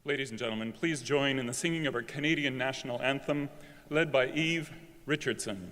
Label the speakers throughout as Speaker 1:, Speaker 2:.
Speaker 1: Ladies and gentlemen, please join in the singing of our Canadian national anthem, led by Eve Richardson.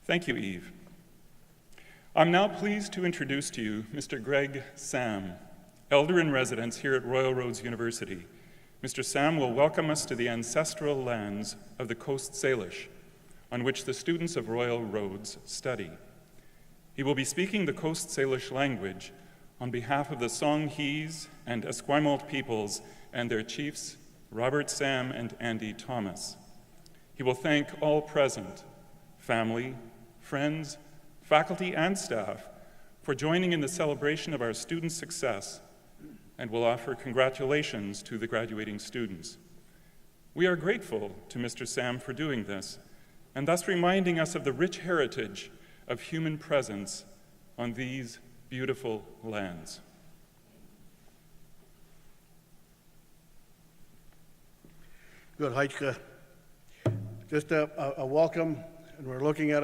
Speaker 1: Thank you, Eve. I'm now pleased to introduce to you Mr. Greg Sam, Elder in Residence here at Royal Roads University. Mr. Sam will welcome us to the ancestral lands of the Coast Salish, on which the students of Royal Roads study. He will be speaking the Coast Salish language on behalf of the Songhees and Esquimalt peoples and their chiefs, Robert Sam and Andy Thomas. He will thank all present, family, friends, faculty, and staff for joining in the celebration of our students' success, and will offer congratulations to the graduating students. We are grateful to Mr. Sam for doing this, and thus reminding us of the rich heritage of human presence on these beautiful lands.
Speaker 2: Good, Heitke. Just a welcome, and we're looking at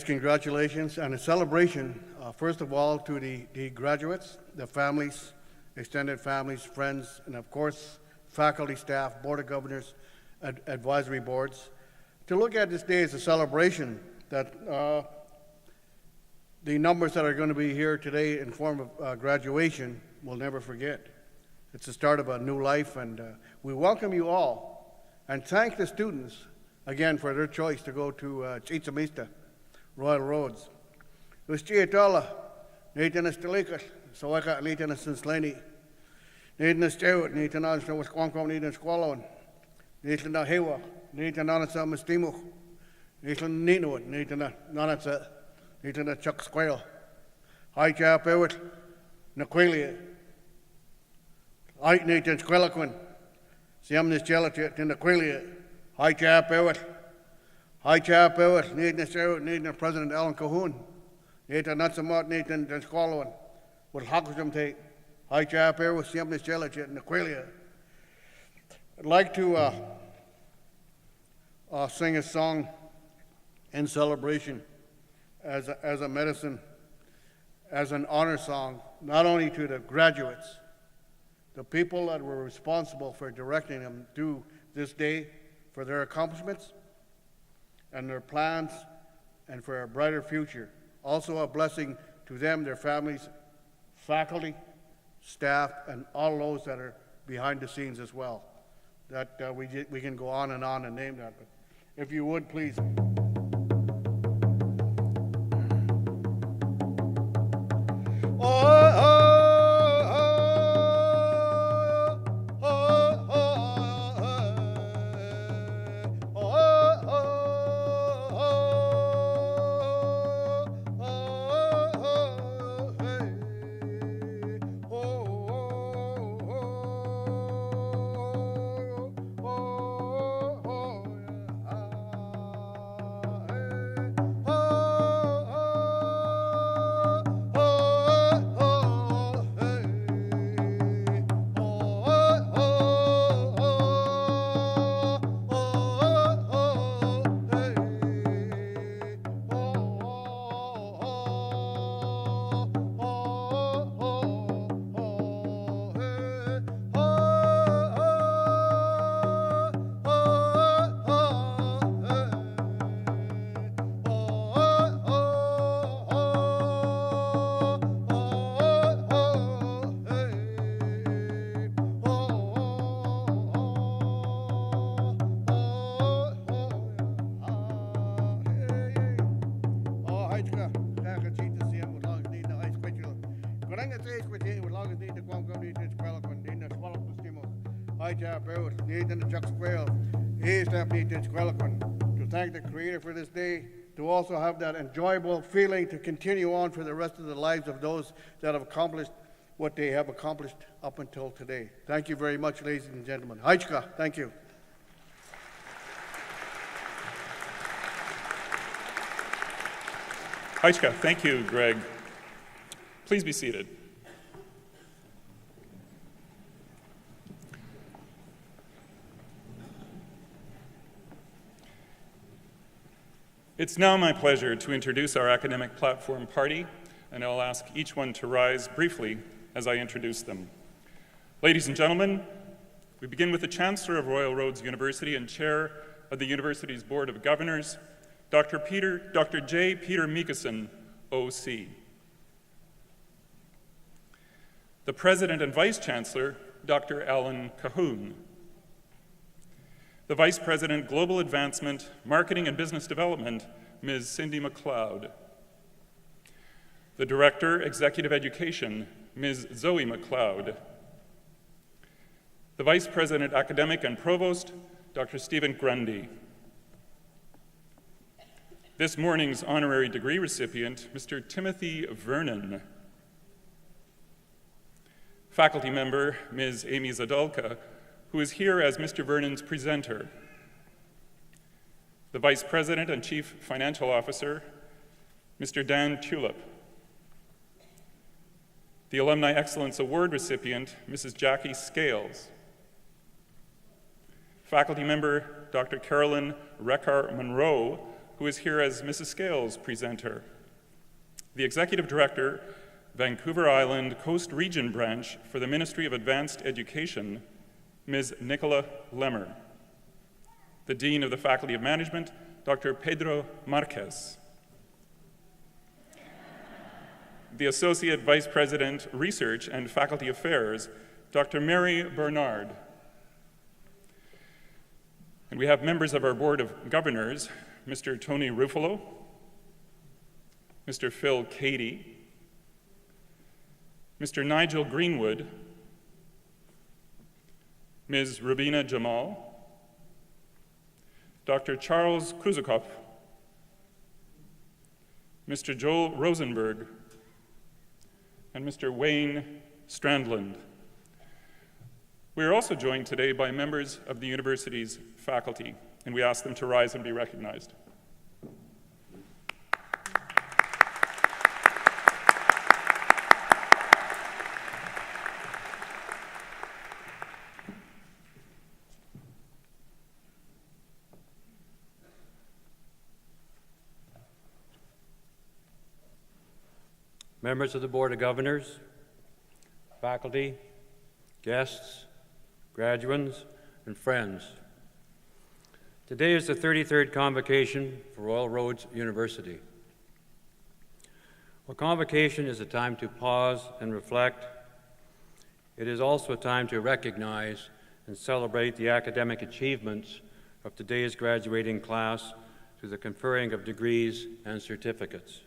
Speaker 2: congratulations and a celebration, first of all, to the graduates, the families, extended families, friends, and of course, faculty, staff, board of governors, advisory boards. To look at this day as a celebration that the numbers that are going to be here today in form of graduation will never forget. It's the start of a new life, and we welcome you all and thank the students again for their choice to go to Chitsamista, Royal Roads. Ustietola, Nathan Estelikal, Sawaka, Nathan Sinslani, Nathan Stewart, Nathan Answer, Wisconsin, Nathan Squallowan, Nathan Hewa, Nathan Anasa Mistimo, Nathan Nino, Nathan Nanasa, Nathan Chuck Squale, High Chap Ewit, Naquilia, I Nathan Squelaquin, Siamnis Gelatip, Naquilia, High Chap Ewit. Hi, Chap Ewit, Nathan Stewart, Nathan President Alan Cahoon, Nathan Nutsamot, Nathan Squallowan, with Hocksham Tate, Hi, Chap Ewit, Siamnis Gelatip, Naquilia. I'd like to sing a song in celebration as a medicine, as an honor song, not only to the graduates, the people that were responsible for directing them through this day for their accomplishments and their plans and for a brighter future. Also a blessing to them, their families, faculty, staff, and all those that are behind the scenes as well. That we can go on and name that. But if you would, please. long as the quam come to squall when the squall stimulus. I tap out, need in the chuck squall. He step need to squall to thank the Creator for this day, to also have that enjoyable feeling to continue on for the rest of the lives of those that have accomplished what they have accomplished up until today. Thank you very much, ladies and gentlemen. Haichka, thank you.
Speaker 1: Haichka, thank you, Greg. Please be seated. It's now my pleasure to introduce our academic platform party, and I'll ask each one to rise briefly as I introduce them. Ladies and gentlemen, we begin with the Chancellor of Royal Roads University and Chair of the University's Board of Governors, Dr. J. Peter Meekison, OC. The President and Vice Chancellor, Dr. Alan Cahoon. The Vice President, Global Advancement, Marketing and Business Development, Ms. Cindy McLeod. The Director, Executive Education, Ms. Zoe McLeod. The Vice President, Academic and Provost, Dr. Stephen Grundy. This morning's honorary degree recipient, Mr. Timothy Vernon. Faculty member, Ms. Amy Zadolka, who is here as Mr. Vernon's presenter. The Vice President and Chief Financial Officer, Mr. Dan Tulip. The Alumni Excellence Award recipient, Mrs. Jackie Scales. Faculty member, Dr. Carolyn Reckar-Monroe, who is here as Mrs. Scales' presenter. The Executive Director, Vancouver Island Coast Region Branch for the Ministry of Advanced Education, Ms. Nicola Lemmer. The Dean of the Faculty of Management, Dr. Pedro Marquez. The Associate Vice President, Research and Faculty Affairs, Dr. Mary Bernard. And we have members of our Board of Governors, Mr. Tony Ruffalo, Mr. Phil Cady, Mr. Nigel Greenwood, Ms. Rubina Jamal, Dr. Charles Kruzikop, Mr. Joel Rosenberg, and Mr. Wayne Strandland. We are also joined today by members of the university's faculty, and we ask them to rise and be recognized.
Speaker 3: Members of the Board of Governors, faculty, guests, graduands, and friends. Today is the 33rd convocation for Royal Roads University. While convocation is a time to pause and reflect, it is also a time to recognize and celebrate the academic achievements of today's graduating class through the conferring of degrees and certificates.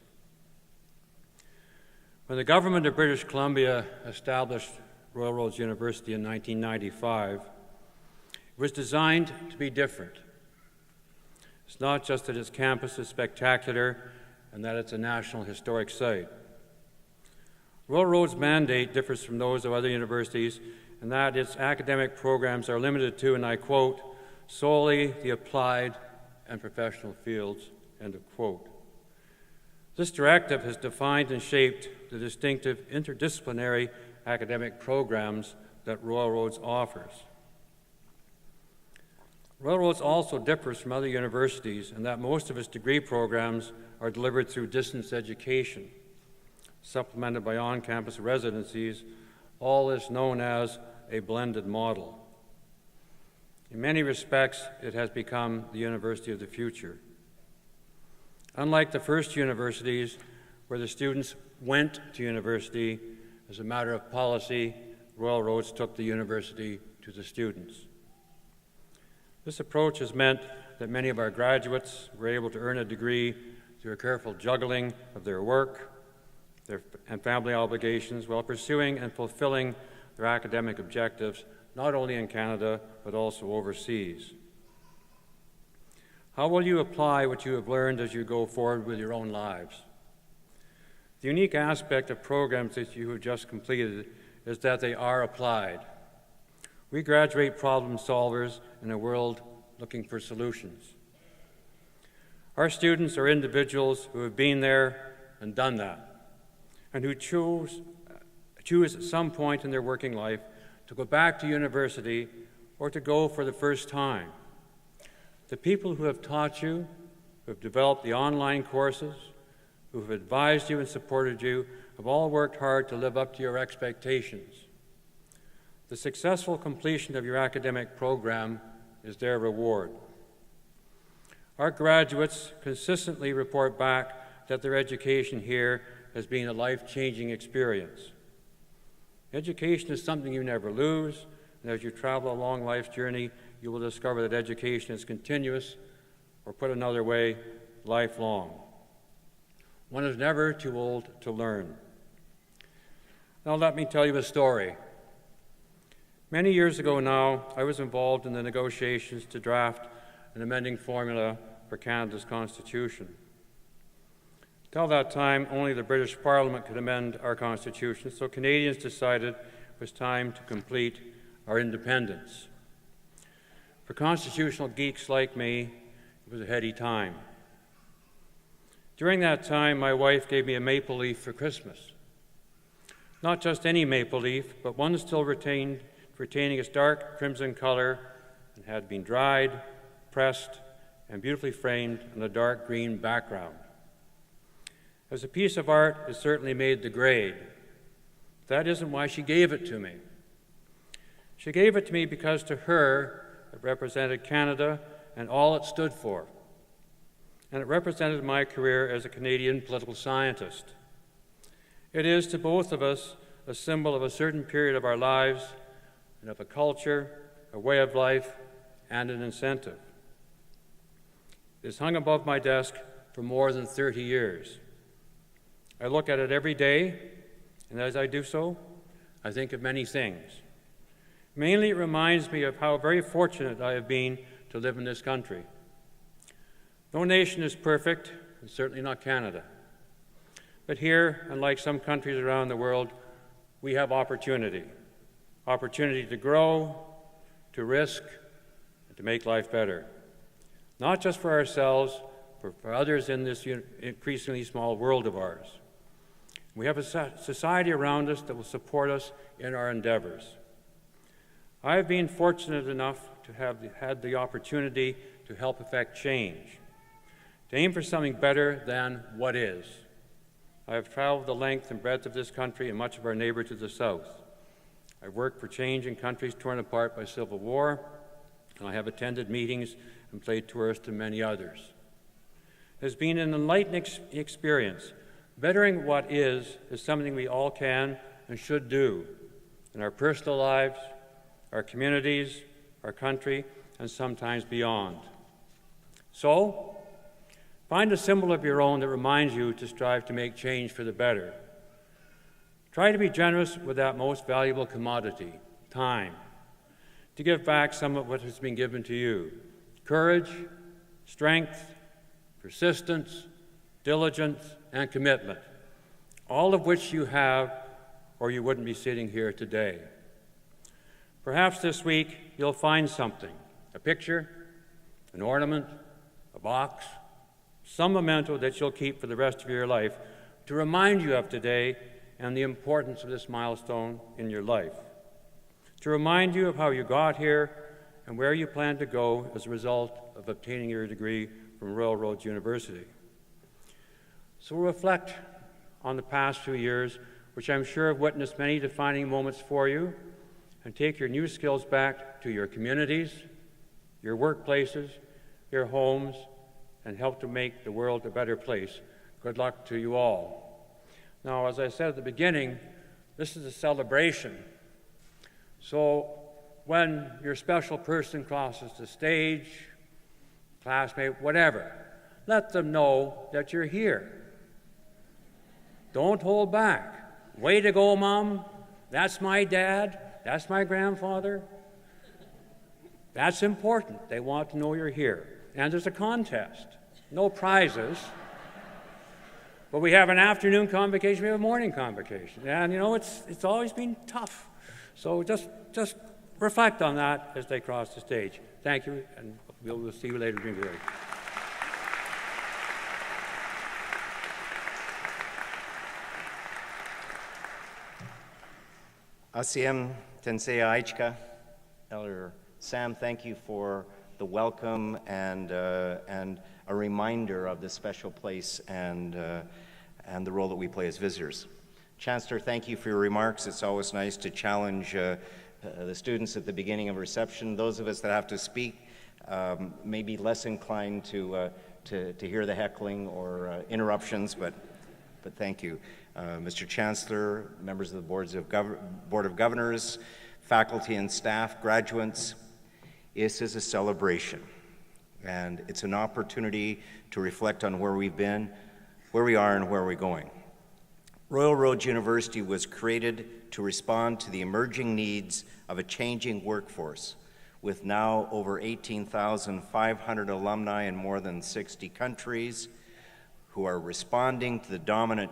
Speaker 3: When the government of British Columbia established Royal Roads University in 1995, it was designed to be different. It's not just that its campus is spectacular and that it's a National Historic Site. Royal Roads' mandate differs from those of other universities in that its academic programs are limited to, and I quote, solely the applied and professional fields, end of quote. This directive has defined and shaped the distinctive interdisciplinary academic programs that Royal Roads offers. Royal Roads also differs from other universities in that most of its degree programs are delivered through distance education, supplemented by on-campus residencies, all this known as a blended model. In many respects, it has become the university of the future. Unlike the first universities, where the students went to university as a matter of policy, Royal Roads took the university to the students. This approach has meant that many of our graduates were able to earn a degree through a careful juggling of their work, and family obligations while pursuing and fulfilling their academic objectives, not only in Canada, but also overseas. How will you apply what you have learned as you go forward with your own lives? The unique aspect of programs that you have just completed is that they are applied. We graduate problem solvers in a world looking for solutions. Our students are individuals who have been there and done that, and who choose at some point in their working life to go back to university or to go for the first time. The people who have taught you, who have developed the online courses, who have advised you and supported you, have all worked hard to live up to your expectations. The successful completion of your academic program is their reward. Our graduates consistently report back that their education here has been a life-changing experience. Education is something you never lose, and as you travel along life's journey, you will discover that education is continuous, or put another way, lifelong. One is never too old to learn. Now let me tell you a story. Many years ago now, I was involved in the negotiations to draft an amending formula for Canada's Constitution. Till that time, only the British Parliament could amend our Constitution, so Canadians decided it was time to complete our independence. For constitutional geeks like me, it was a heady time. During that time, my wife gave me a maple leaf for Christmas. Not just any maple leaf, but one still retaining its dark crimson color and had been dried, pressed, and beautifully framed on a dark green background. As a piece of art, it certainly made the grade. That isn't why she gave it to me. She gave it to me because to her, it represented Canada and all it stood for. And it represented my career as a Canadian political scientist. It is to both of us a symbol of a certain period of our lives and of a culture, a way of life, and an incentive. It is hung above my desk for more than 30 years. I look at it every day, and as I do so, I think of many things. Mainly, it reminds me of how very fortunate I have been to live in this country. No nation is perfect, and certainly not Canada. But here, unlike some countries around the world, we have opportunity. Opportunity to grow, to risk, and to make life better. Not just for ourselves, but for others in this increasingly small world of ours. We have a society around us that will support us in our endeavors. I have been fortunate enough to have had the opportunity to help effect change, to aim for something better than what is. I have traveled the length and breadth of this country and much of our neighbor to the south. I've worked for change in countries torn apart by civil war, and I have attended meetings and played tours to many others. It has been an enlightening experience. Bettering what is something we all can and should do in our personal lives, our communities, our country, and sometimes beyond. So, find a symbol of your own that reminds you to strive to make change for the better. Try to be generous with that most valuable commodity, time, to give back some of what has been given to you. Courage, strength, persistence, diligence, and commitment, all of which you have, or you wouldn't be sitting here today. Perhaps this week you'll find something, a picture, an ornament, a box, some memento that you'll keep for the rest of your life to remind you of today and the importance of this milestone in your life, to remind you of how you got here and where you plan to go as a result of obtaining your degree from Royal Roads University. So reflect on the past few years, which I'm sure have witnessed many defining moments for you, and take your new skills back to your communities, your workplaces, your homes, and help to make the world a better place. Good luck to you all. Now, as I said at the beginning, this is a celebration. So when your special person crosses the stage, classmate, whatever, let them know that you're here. Don't hold back. Way to go, Mom. That's my dad. That's my grandfather. That's important. They want to know you're here. And there's a contest. No prizes. But we have an afternoon convocation, we have a morning convocation. And it's always been tough. So just reflect on that as they cross the stage. Thank you, and we'll see you later during the day.
Speaker 4: Asiem Tensei Aichka, Elder Sam, thank you for the welcome and a reminder of the special place and the role that we play as visitors. Chancellor, thank you for your remarks. It's always nice to challenge the students at the beginning of reception. Those of us that have to speak may be less inclined to hear the heckling or interruptions, but thank you. Mr. Chancellor, members of the Board of Governors, faculty and staff, graduates, this is a celebration, and it's an opportunity to reflect on where we've been, where we are, and where we're going. Royal Roads University was created to respond to the emerging needs of a changing workforce, with now over 18,500 alumni in more than 60 countries who are responding to the dominant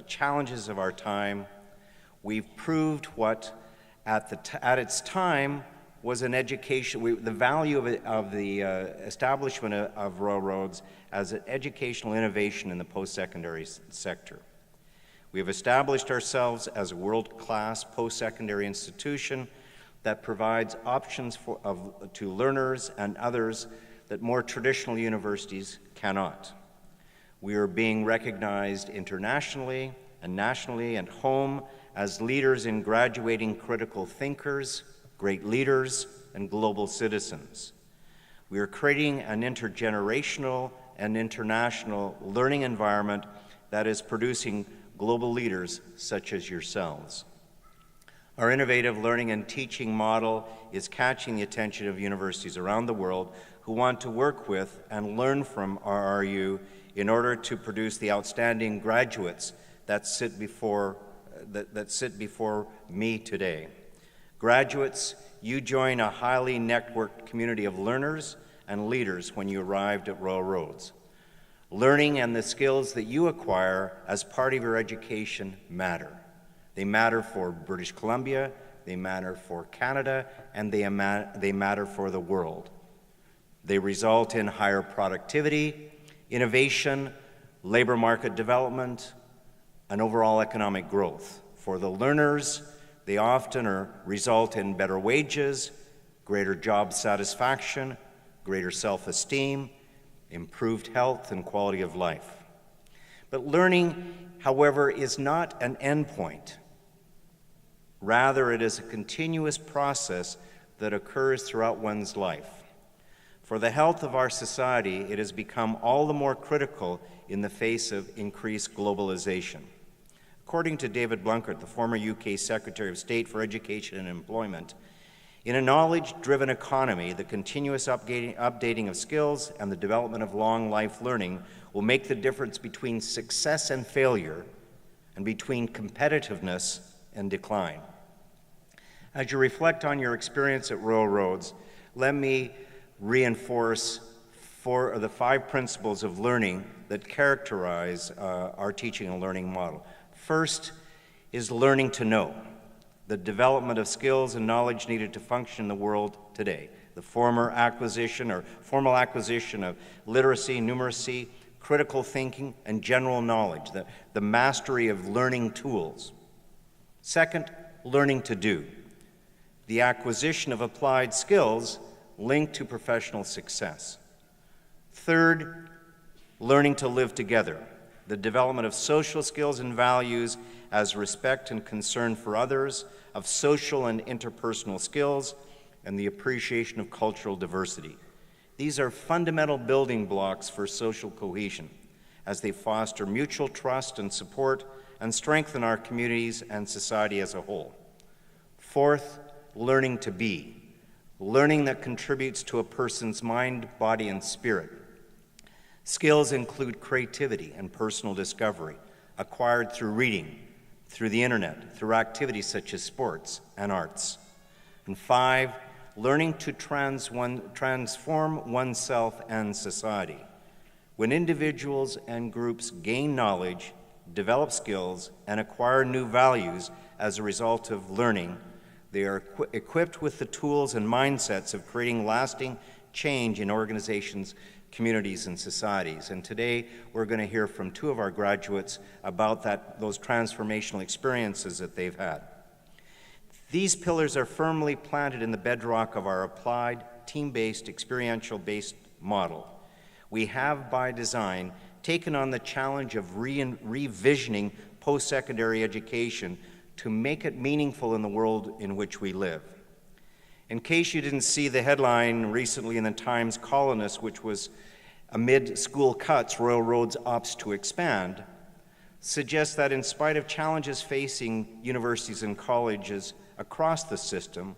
Speaker 4: challenges of our time. We've proved what, at its time, was an education, the value of the establishment of Royal Roads as an educational innovation in the post-secondary sector. We have established ourselves as a world-class post-secondary institution that provides options to learners and others that more traditional universities cannot. We are being recognized internationally and nationally and home as leaders in graduating critical thinkers, great leaders, and global citizens. We are creating an intergenerational and international learning environment that is producing global leaders such as yourselves. Our innovative learning and teaching model is catching the attention of universities around the world who want to work with and learn from RRU in order to produce the outstanding graduates that sit before me today. Graduates, you join a highly networked community of learners and leaders when you arrived at Royal Roads. Learning and the skills that you acquire as part of your education matter. They matter for British Columbia, they matter for Canada, and they matter for the world. They result in higher productivity, innovation, labor market development, and overall economic growth. For the learners, they often result in better wages, greater job satisfaction, greater self-esteem, improved health and quality of life. But learning, however, is not an endpoint. Rather, it is a continuous process that occurs throughout one's life. For the health of our society, it has become all the more critical in the face of increased globalization. According to David Blunkett, the former UK Secretary of State for Education and Employment, in a knowledge-driven economy, the continuous updating of skills and the development of long life learning will make the difference between success and failure and between competitiveness and decline. As you reflect on your experience at Royal Roads, let me reinforce the 5 principles of learning that characterize our teaching and learning model. First is learning to know, the development of skills and knowledge needed to function in the world today. The formal acquisition of literacy, numeracy, critical thinking, and general knowledge, the mastery of learning tools. Second, learning to do, the acquisition of applied skills linked to professional success. Third, learning to live together, the development of social skills and values as respect and concern for others, of social and interpersonal skills, and the appreciation of cultural diversity. These are fundamental building blocks for social cohesion as they foster mutual trust and support and strengthen our communities and society as a whole. Fourth, learning to be, learning that contributes to a person's mind, body, and spirit. Skills include creativity and personal discovery, acquired through reading, through the internet, through activities such as sports and arts. And 5, learning to transform oneself and society. When individuals and groups gain knowledge, develop skills, and acquire new values as a result of learning, they are equipped with the tools and mindsets of creating lasting change in organizations, communities, and societies. And today, we're going to hear from 2 of our graduates about those transformational experiences that they've had. These pillars are firmly planted in the bedrock of our applied, team-based, experiential-based model. We have, by design, taken on the challenge of revisioning post-secondary education to make it meaningful in the world in which we live. In case you didn't see the headline recently in the Times Colonist, which was "Amid School Cuts, Royal Roads Opts to Expand," suggests that in spite of challenges facing universities and colleges across the system,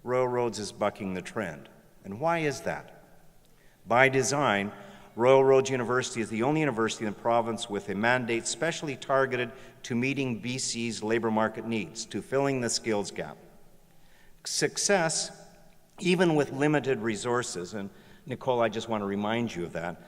Speaker 4: Royal Roads is bucking the trend. And why is that? By design, Royal Roads University is the only university in the province with a mandate specially targeted to meeting BC's labor market needs, to filling the skills gap. Success, even with limited resources, and Nicole, I just want to remind you of that.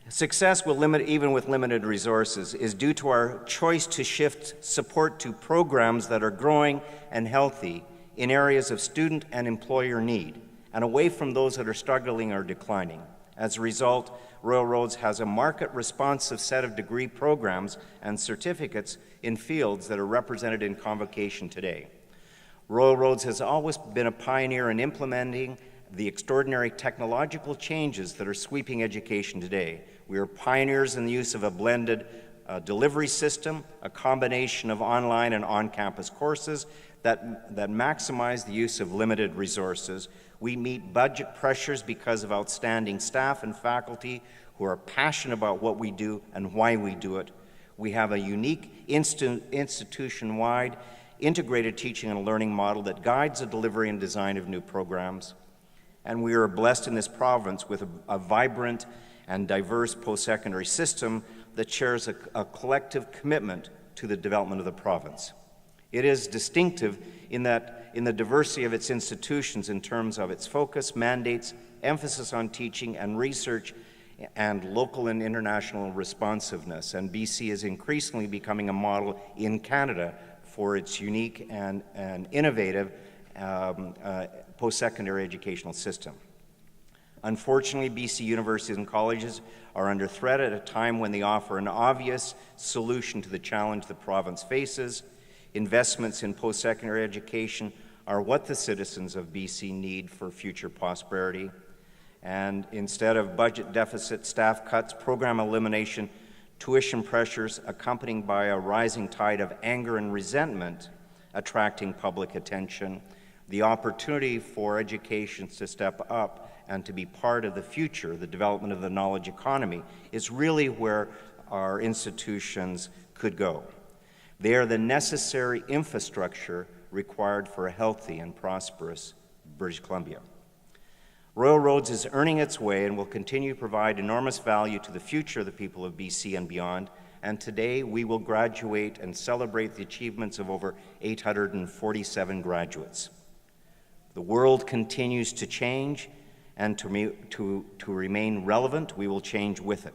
Speaker 4: Success even with limited resources is due to our choice to shift support to programs that are growing and healthy in areas of student and employer need, and away from those that are struggling or declining. As a result, Royal Roads has a market-responsive set of degree programs and certificates in fields that are represented in Convocation today. Royal Roads has always been a pioneer in implementing the extraordinary technological changes that are sweeping education today. We are pioneers in the use of a blended delivery system, a combination of online and on-campus courses that maximize the use of limited resources. We meet budget pressures because of outstanding staff and faculty who are passionate about what we do and why we do it. We have a unique institution-wide integrated teaching and learning model that guides the delivery and design of new programs. And we are blessed in this province with a vibrant and diverse post-secondary system that shares a collective commitment to the development of the province. It is distinctive in the diversity of its institutions in terms of its focus, mandates, emphasis on teaching and research, and local and international responsiveness. And BC is increasingly becoming a model in Canada for its unique and innovative post-secondary educational system. Unfortunately, BC universities and colleges are under threat at a time when they offer an obvious solution to the challenge the province faces. Investments in post-secondary education are what the citizens of BC need for future prosperity. And instead of budget deficit, staff cuts, program elimination, tuition pressures accompanied by a rising tide of anger and resentment attracting public attention, the opportunity for education to step up and to be part of the future, the development of the knowledge economy, is really where our institutions could go. They are the necessary infrastructure required for a healthy and prosperous British Columbia. Royal Roads is earning its way and will continue to provide enormous value to the future of the people of BC and beyond. And today we will graduate and celebrate the achievements of over 847 graduates. The world continues to change, and to remain relevant, we will change with it.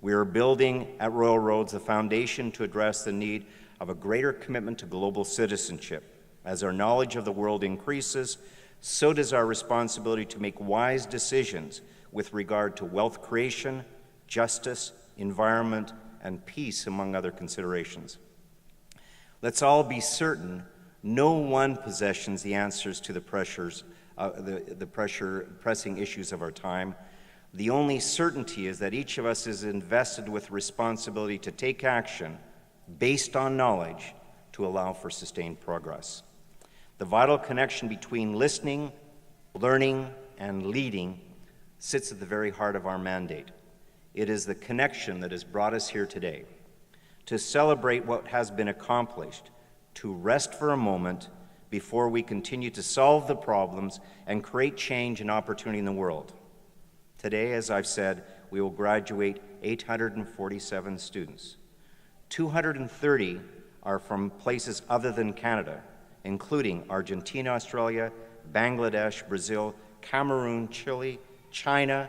Speaker 4: We are building at Royal Roads the foundation to address the need of a greater commitment to global citizenship. As our knowledge of the world increases, so does our responsibility to make wise decisions with regard to wealth creation, justice, environment, and peace, among other considerations. Let's all be certain no one possesses the answers to the pressing issues of our time. The only certainty is that each of us is invested with responsibility to take action based on knowledge to allow for sustained progress. The vital connection between listening, learning, and leading sits at the very heart of our mandate. It is the connection that has brought us here today, to celebrate what has been accomplished, to rest for a moment before we continue to solve the problems and create change and opportunity in the world. Today, as I've said, we will graduate 847 students. 230 are from places other than Canada, including Argentina, Australia, Bangladesh, Brazil, Cameroon, Chile, China,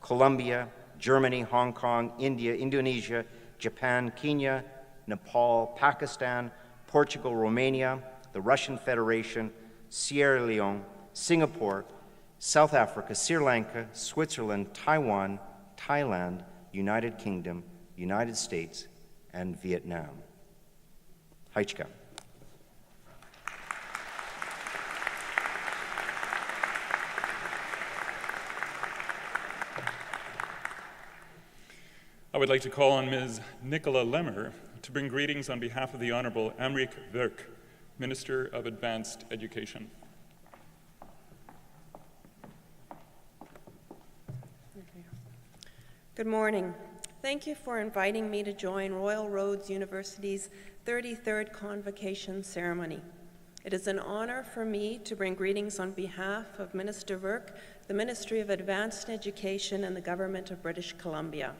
Speaker 4: Colombia, Germany, Hong Kong, India, Indonesia, Japan, Kenya, Nepal, Pakistan, Portugal, Romania, the Russian Federation, Sierra Leone, Singapore, South Africa, Sri Lanka, Switzerland, Taiwan, Thailand, United Kingdom, United States, and Vietnam. Haichka.
Speaker 1: I would like to call on Ms. Nicola Lemmer to bring greetings on behalf of the Honorable Amrik Virk, Minister of Advanced Education.
Speaker 5: Good morning. Thank you for inviting me to join Royal Roads University's 33rd Convocation ceremony. It is an honor for me to bring greetings on behalf of Minister Virk, the Ministry of Advanced Education, and the Government of British Columbia.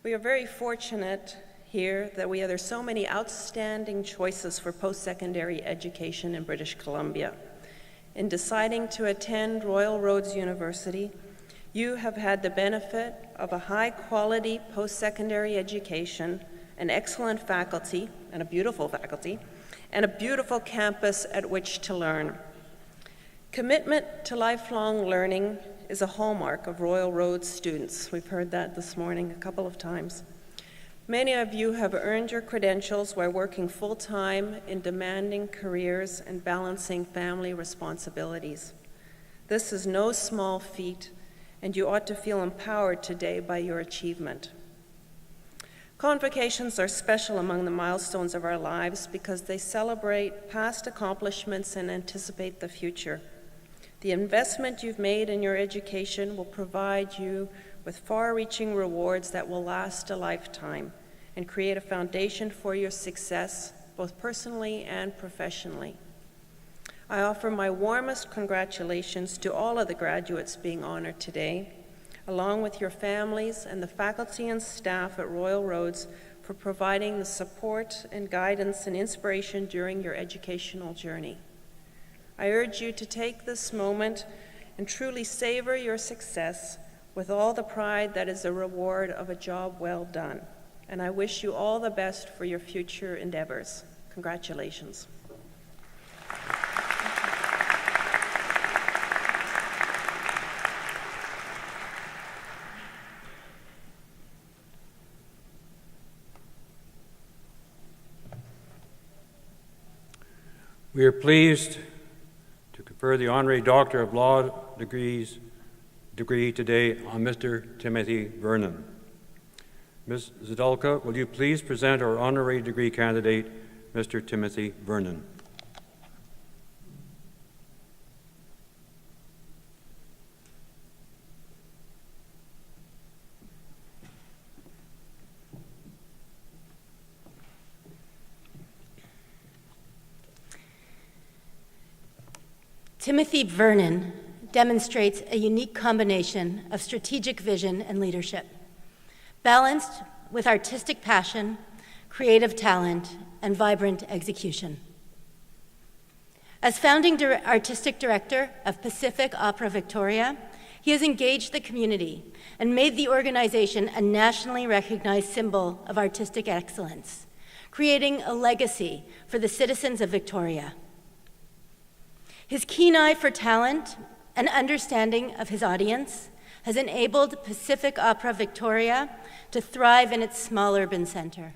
Speaker 5: We are very fortunate here that there's so many outstanding choices for post-secondary education in British Columbia. In deciding to attend Royal Roads University, you have had the benefit of a high-quality post-secondary education, an excellent faculty, and a beautiful campus at which to learn. Commitment to lifelong learning is a hallmark of Royal Roads students. We've heard that this morning a couple of times. Many of you have earned your credentials while working full-time in demanding careers and balancing family responsibilities. This is no small feat, and you ought to feel empowered today by your achievement. Convocations are special among the milestones of our lives because they celebrate past accomplishments and anticipate the future. The investment you've made in your education will provide you with far-reaching rewards that will last a lifetime and create a foundation for your success, both personally and professionally. I offer my warmest congratulations to all of the graduates being honored today, along with your families and the faculty and staff at Royal Roads for providing the support and guidance and inspiration during your educational journey. I urge you to take this moment and truly savor your success with all the pride that is a reward of a job well done. And I wish you all the best for your future endeavors. Congratulations.
Speaker 3: We are pleased to confer the Honorary Doctor of Law degree today on Mr. Timothy Vernon. Ms. Zadolka, will you please present our honorary degree candidate, Mr. Timothy Vernon?
Speaker 6: Timothy Vernon demonstrates a unique combination of strategic vision and leadership, balanced with artistic passion, creative talent, and vibrant execution. As founding artistic director of Pacific Opera Victoria, he has engaged the community and made the organization a nationally recognized symbol of artistic excellence, creating a legacy for the citizens of Victoria. His keen eye for talent and understanding of his audience has enabled Pacific Opera Victoria to thrive in its small urban center.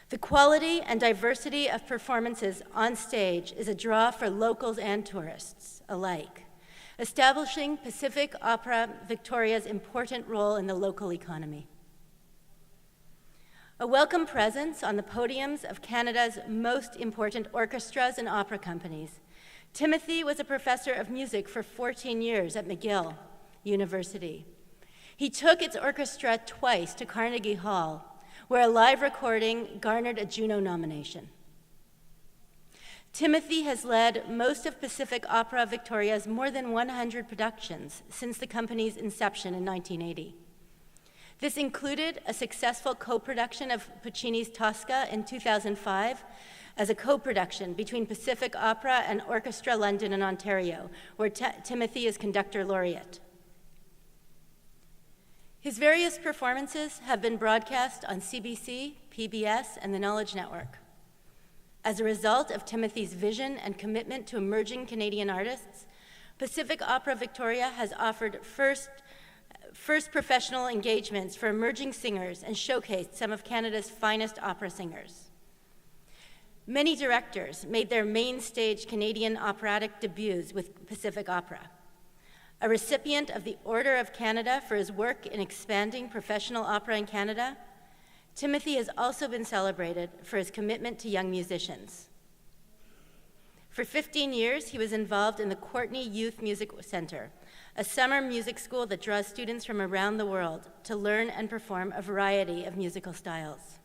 Speaker 6: The quality and diversity of performances on stage is a draw for locals and tourists alike, establishing Pacific Opera Victoria's important role in the local economy. A welcome presence on the podiums of Canada's most important orchestras and opera companies, Timothy was a professor of music for 14 years at McGill University. He took its orchestra twice to Carnegie Hall, where a live recording garnered a Juno nomination. Timothy has led most of Pacific Opera Victoria's more than 100 productions since the company's inception in 1980. This included a successful co-production of Puccini's Tosca in 2005 as a co-production between Pacific Opera and Orchestra London and Ontario, where Timothy is conductor laureate. His various performances have been broadcast on CBC, PBS, and the Knowledge Network. As a result of Timothy's vision and commitment to emerging Canadian artists, Pacific Opera Victoria has offered first professional engagements for emerging singers and showcased some of Canada's finest opera singers. Many directors made their main stage Canadian operatic debuts with Pacific Opera. A recipient of the Order of Canada for his work in expanding professional opera in Canada, Timothy has also been celebrated for his commitment to young musicians. For 15 years, he was involved in the Courtney Youth Music Center, a summer music school that draws students from around the world to learn and perform a variety of musical styles.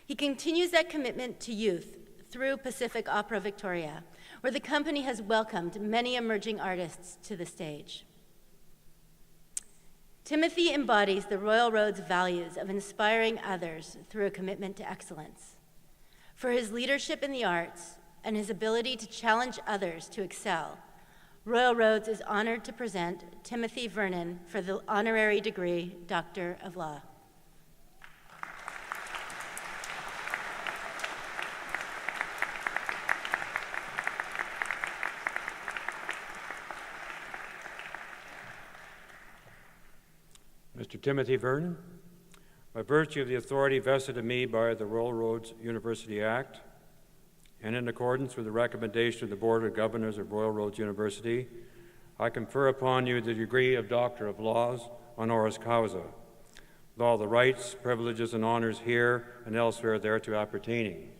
Speaker 6: He continues that commitment to youth through Pacific Opera Victoria, where the company has welcomed many emerging artists to the stage. Timothy embodies the Royal Roads values of inspiring others through a commitment to excellence. For his leadership in the arts and his ability to challenge others to excel, Royal Roads is honored to present Timothy Vernon for the honorary degree Doctor of Law.
Speaker 3: Mr. Timothy Vernon, by virtue of the authority vested in me by the Royal Roads University Act, and in accordance with the recommendation of the Board of Governors of Royal Roads University, I confer upon you the degree of Doctor of Laws honoris causa, with all the rights, privileges, and honors here and elsewhere thereto appertaining.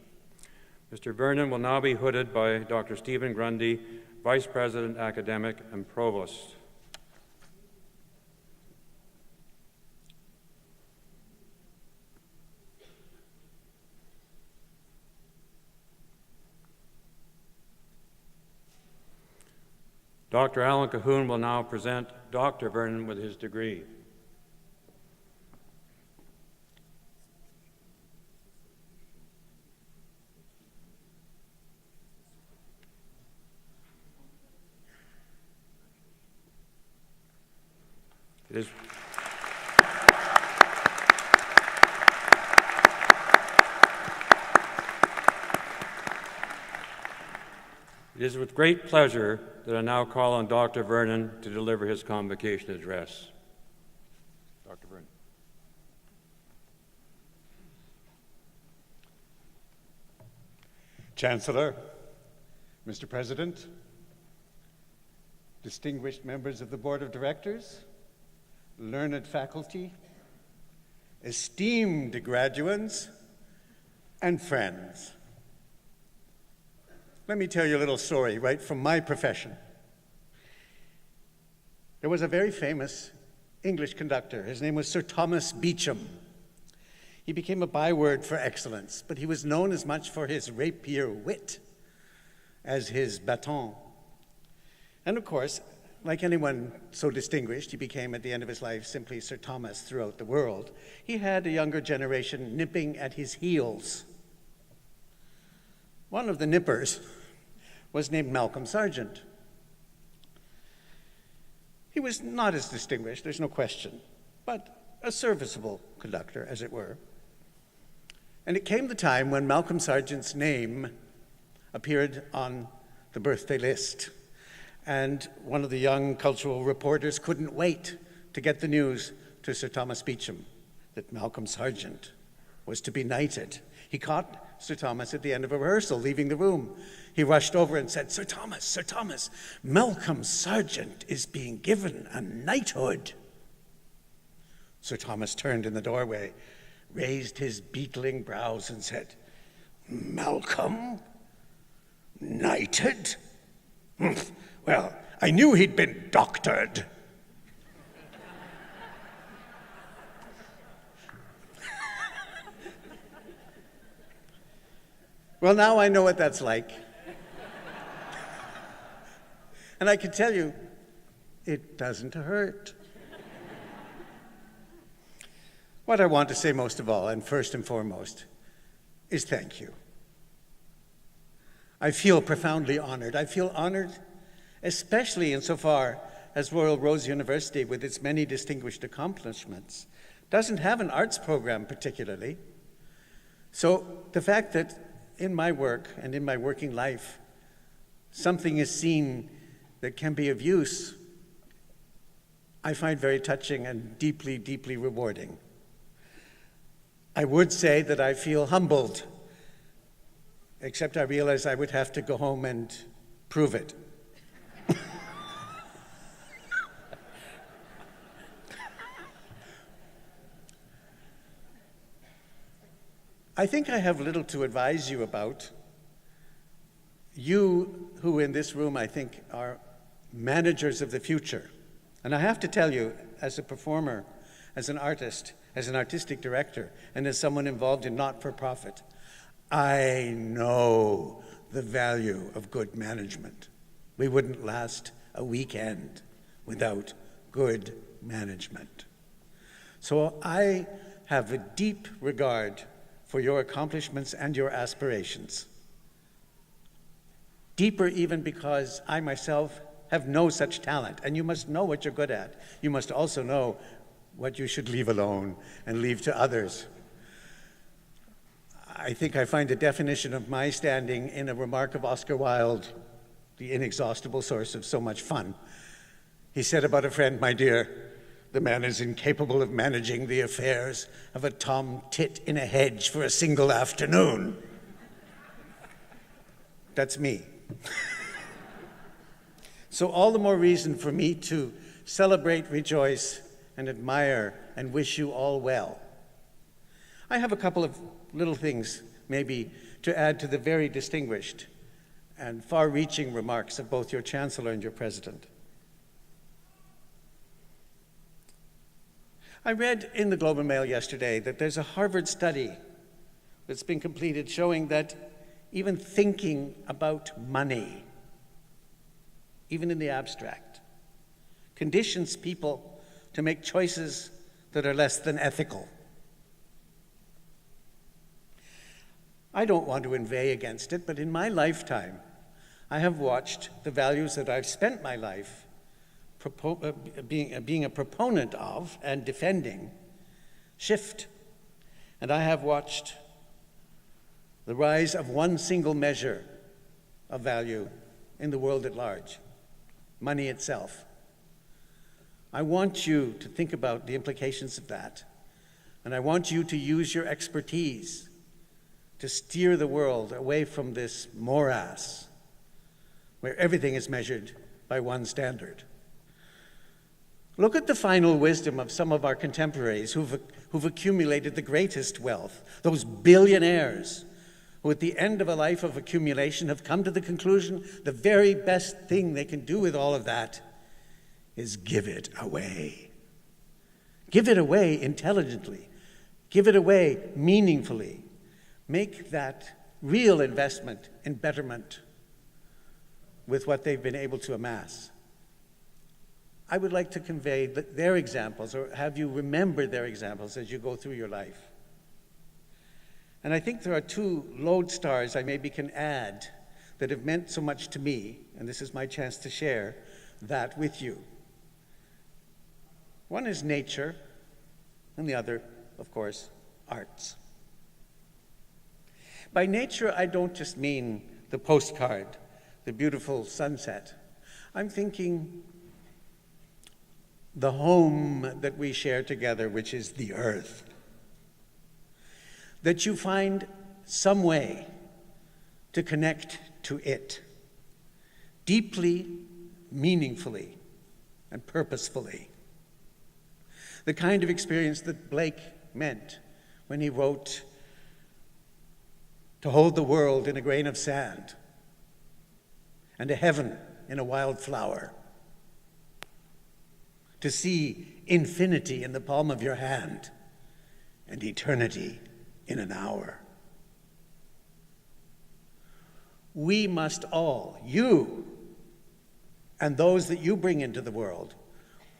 Speaker 3: Mr. Vernon will now be hooded by Dr. Stephen Grundy, Vice President, Academic, and Provost. Dr. Alan Cahoon will now present Dr. Vernon with his degree. It is with great pleasure that I now call on Dr. Vernon to deliver his convocation address. Dr. Vernon.
Speaker 7: Chancellor, Mr. President, distinguished members of the Board of Directors, learned faculty, esteemed graduates, and friends. Let me tell you a little story right from my profession. There was a very famous English conductor. His name was Sir Thomas Beecham. He became a byword for excellence, but he was known as much for his rapier wit as his baton. And of course, like anyone so distinguished, he became at the end of his life simply Sir Thomas throughout the world. He had a younger generation nipping at his heels. One of the nippers was named Malcolm Sargent. He was not as distinguished, there's no question, but a serviceable conductor, as it were. And it came the time when Malcolm Sargent's name appeared on the birthday list. And one of the young cultural reporters couldn't wait to get the news to Sir Thomas Beecham that Malcolm Sargent was to be knighted. He caught Sir Thomas at the end of a rehearsal, leaving the room. He rushed over and said, Sir Thomas, Malcolm Sargent is being given a knighthood." Sir Thomas turned in the doorway, raised his beetling brows and said, "Malcolm? Knighted? Well, I knew he'd been doctored." Well, now I know what that's like. And I can tell you, it doesn't hurt. What I want to say most of all, and first and foremost, is thank you. I feel profoundly honored. I feel honored especially insofar as Royal Roads University, with its many distinguished accomplishments, doesn't have an arts program particularly. So the fact that in my work and in my working life, something is seen that can be of use, I find very touching and deeply, deeply rewarding. I would say that I feel humbled, except I realize I would have to go home and prove it. I think I have little to advise you about. You, who in this room I think are managers of the future. And I have to tell you, as a performer, as an artist, as an artistic director, and as someone involved in not-for-profit, I know the value of good management. We wouldn't last a weekend without good management. So I have a deep regard for your accomplishments and your aspirations. Deeper even because I myself have no such talent, and you must know what you're good at. You must also know what you should leave alone and leave to others. I think I find a definition of my standing in a remark of Oscar Wilde, the inexhaustible source of so much fun. He said about a friend, "My dear, the man is incapable of managing the affairs of a tom-tit in a hedge for a single afternoon." That's me. So all the more reason for me to celebrate, rejoice, and admire and wish you all well. I have a couple of little things maybe to add to the very distinguished and far-reaching remarks of both your Chancellor and your President. I read in the Globe and Mail yesterday that there's a Harvard study that's been completed showing that even thinking about money, even in the abstract, conditions people to make choices that are less than ethical. I don't want to inveigh against it, but in my lifetime, I have watched the values that I've spent my life being a proponent of and defending shift. And I have watched the rise of one single measure of value in the world at large, money itself. I want you to think about the implications of that, and I want you to use your expertise to steer the world away from this morass where everything is measured by one standard. Look at the final wisdom of some of our contemporaries who've accumulated the greatest wealth, those billionaires who at the end of a life of accumulation have come to the conclusion the very best thing they can do with all of that is give it away. Give it away intelligently. Give it away meaningfully. Make that real investment in betterment with what they've been able to amass. I would like to convey their examples, or have you remember their examples as you go through your life. And I think there are two lodestars I maybe can add that have meant so much to me, and this is my chance to share that with you. One is nature, and the other, of course, arts. By nature, I don't just mean the postcard, the beautiful sunset. I'm thinking the home that we share together, which is the earth. That you find some way to connect to it, deeply, meaningfully, and purposefully. The kind of experience that Blake meant when he wrote, "To hold the world in a grain of sand, and a heaven in a wild flower. To see infinity in the palm of your hand, and eternity in an hour." We must all, you and those that you bring into the world,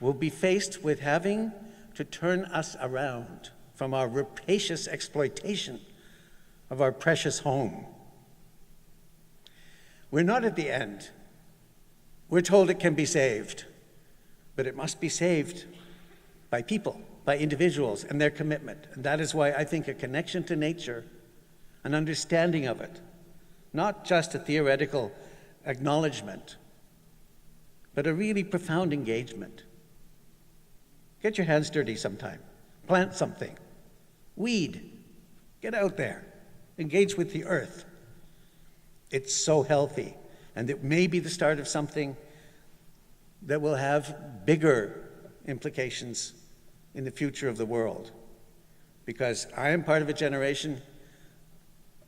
Speaker 7: will be faced with having to turn us around from our rapacious exploitation of our precious home. We're not at the end. We're told it can be saved, but it must be saved by people, by individuals and their commitment. And that is why I think a connection to nature, an understanding of it, not just a theoretical acknowledgement, but a really profound engagement. Get your hands dirty sometime. Plant something. Weed. Get out there. Engage with the earth. It's so healthy, and it may be the start of something that will have bigger implications in the future of the world. Because I am part of a generation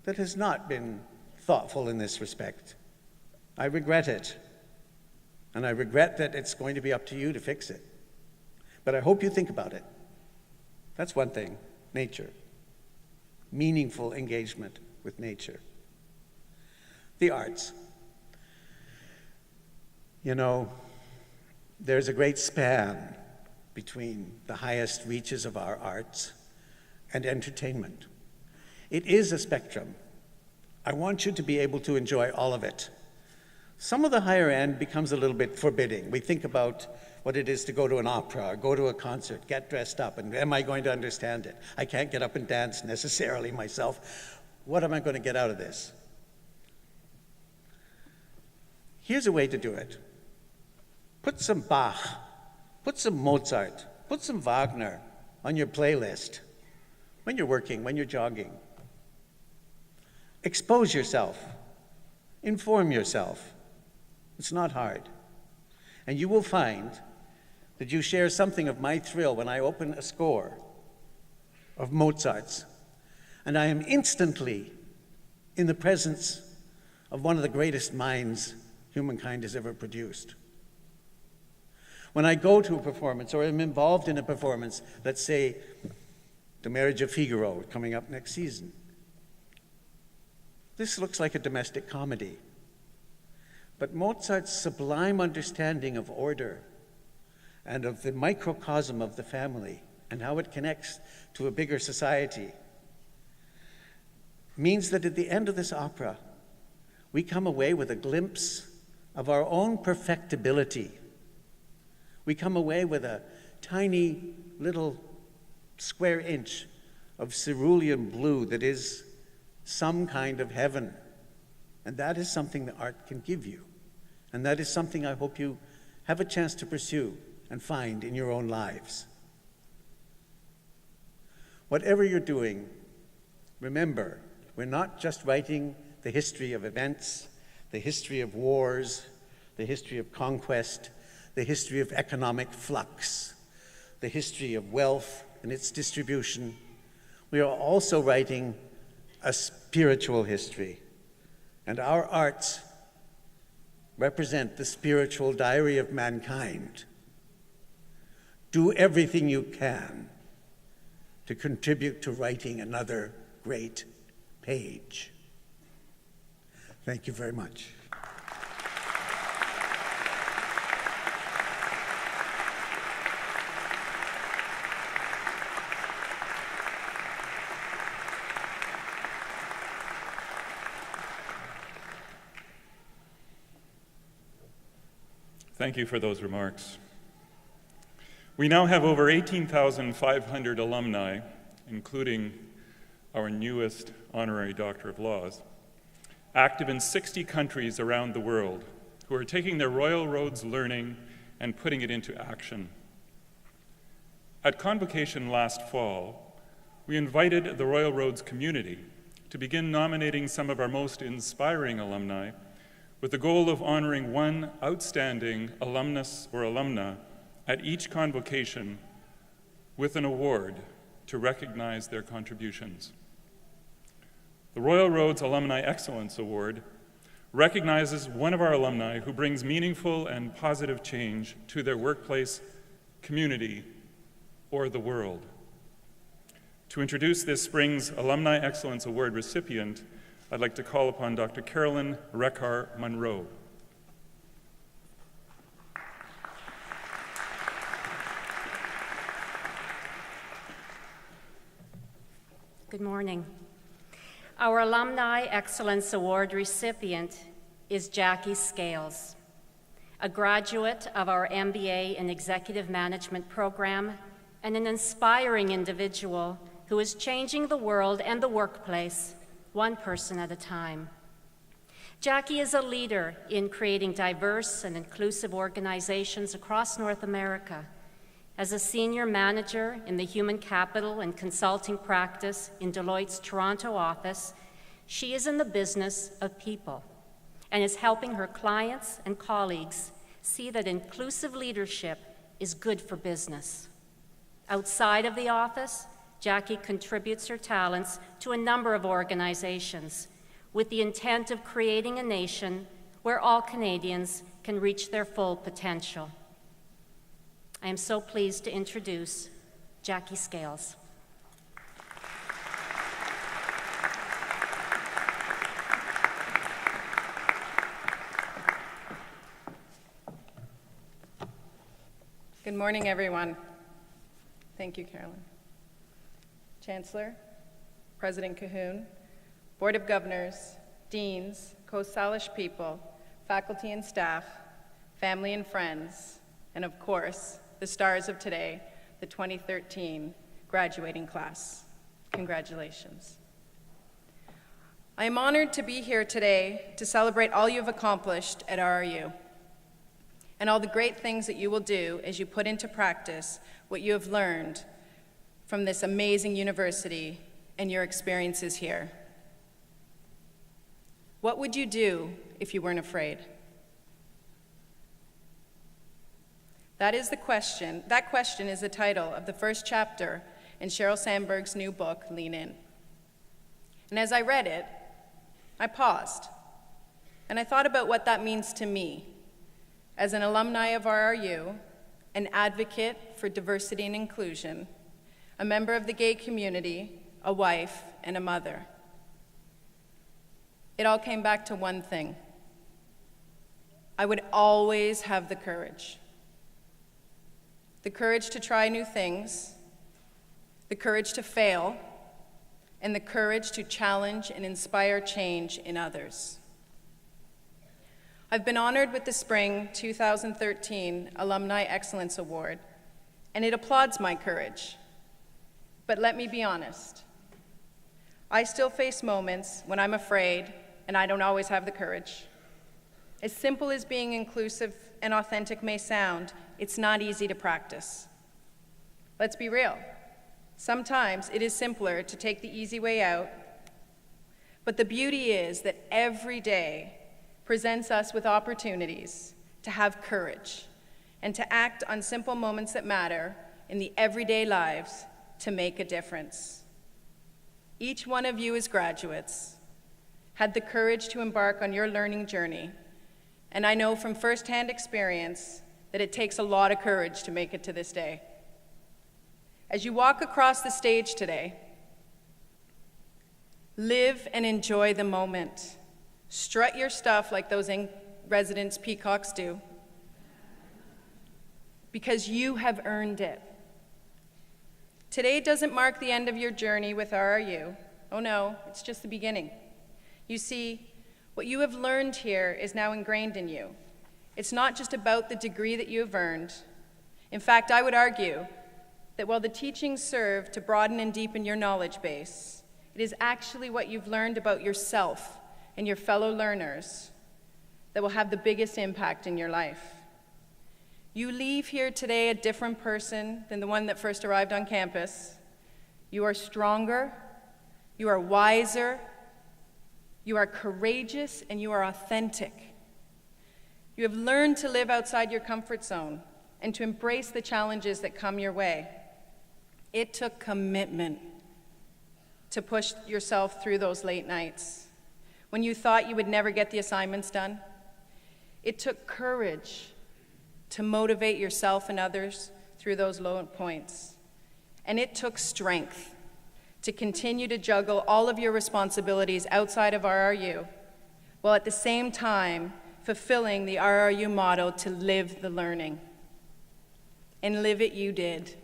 Speaker 7: that has not been thoughtful in this respect. I regret it, and I regret that it's going to be up to you to fix it. But I hope you think about it. That's one thing, nature. Meaningful engagement with nature. The arts. You know, there's a great span between the highest reaches of our arts and entertainment. It is a spectrum. I want you to be able to enjoy all of it. Some of the higher end becomes a little bit forbidding. We think about what it is to go to an opera, or go to a concert, get dressed up, and am I going to understand it? I can't get up and dance necessarily myself. What am I going to get out of this? Here's a way to do it. Put some Bach, put some Mozart, put some Wagner on your playlist when you're working, when you're jogging. Expose yourself. Inform yourself. It's not hard. And you will find that you share something of my thrill when I open a score of Mozart's, and I am instantly in the presence of one of the greatest minds humankind has ever produced. When I go to a performance or am involved in a performance, let's say The Marriage of Figaro coming up next season, this looks like a domestic comedy. But Mozart's sublime understanding of order and of the microcosm of the family and how it connects to a bigger society means that at the end of this opera, we come away with a glimpse of our own perfectibility. We come away with a tiny little square inch of cerulean blue that is some kind of heaven. And that is something that art can give you. And that is something I hope you have a chance to pursue and find in your own lives. Whatever you're doing, remember, we're not just writing the history of events, the history of wars, the history of conquest, the history of economic flux, the history of wealth and its distribution. We are also writing a spiritual history. And our arts represent the spiritual diary of mankind. Do everything you can to contribute to writing another great page. Thank you very much.
Speaker 1: Thank you for those remarks. We now have over 18,500 alumni, including our newest Honorary Doctor of Laws, active in 60 countries around the world, who are taking their Royal Roads learning and putting it into action. At Convocation last fall, we invited the Royal Roads community to begin nominating some of our most inspiring alumni with the goal of honoring one outstanding alumnus or alumna at each convocation with an award to recognize their contributions. The Royal Roads Alumni Excellence Award recognizes one of our alumni who brings meaningful and positive change to their workplace, community, or the world. To introduce this spring's Alumni Excellence Award recipient, I'd like to call upon Dr. Carolyn Reckar-Monroe.
Speaker 8: Good morning. Our Alumni Excellence Award recipient is Jackie Scales, a graduate of our MBA in Executive Management program and an inspiring individual who is changing the world and the workplace one person at a time. Jackie is a leader in creating diverse and inclusive organizations across North America. As a senior manager in the human capital and consulting practice in Deloitte's Toronto office, she is in the business of people and is helping her clients and colleagues see that inclusive leadership is good for business. Outside of the office, Jackie contributes her talents to a number of organizations with the intent of creating a nation where all Canadians can reach their full potential. I am so pleased to introduce Jackie Scales.
Speaker 9: Good morning, everyone. Thank you, Carolyn. Chancellor, President Cahoon, Board of Governors, Deans, Coast Salish people, faculty and staff, family and friends, and of course, the stars of today, the 2013 graduating class. Congratulations. I am honored to be here today to celebrate all you have accomplished at RRU and all the great things that you will do as you put into practice what you have learned from this amazing university and your experiences here. What would you do if you weren't afraid? That is the question. That question is the title of the first chapter in Sheryl Sandberg's new book, Lean In. And as I read it, I paused, and I thought about what that means to me as an alumni of RRU, an advocate for diversity and inclusion, a member of the gay community, a wife, and a mother. It all came back to one thing. I would always have the courage to try new things, the courage to fail, and the courage to challenge and inspire change in others. I've been honored with the Spring 2013 Alumni Excellence Award, and it applauds my courage. But let me be honest. I still face moments when I'm afraid and I don't always have the courage. As simple as being inclusive and authentic may sound, it's not easy to practice. Let's be real. Sometimes it is simpler to take the easy way out, but the beauty is that every day presents us with opportunities to have courage and to act on simple moments that matter in the everyday lives to make a difference. Each one of you as graduates had the courage to embark on your learning journey, and I know from firsthand experience that it takes a lot of courage to make it to this day. As you walk across the stage today, live and enjoy the moment. Strut your stuff like those residence peacocks do, because you have earned it. Today doesn't mark the end of your journey with RRU. Oh no, it's just the beginning. You see, what you have learned here is now ingrained in you. It's not just about the degree that you have earned. In fact, I would argue that while the teachings serve to broaden and deepen your knowledge base, it is actually what you've learned about yourself and your fellow learners that will have the biggest impact in your life. You leave here today a different person than the one that first arrived on campus. You are stronger, you are wiser, you are courageous, and you are authentic. You have learned to live outside your comfort zone and to embrace the challenges that come your way. It took commitment to push yourself through those late nights when you thought you would never get the assignments done. It took courage to motivate yourself and others through those low points. And it took strength to continue to juggle all of your responsibilities outside of RRU, while at the same time fulfilling the RRU motto to live the learning. And live it you did.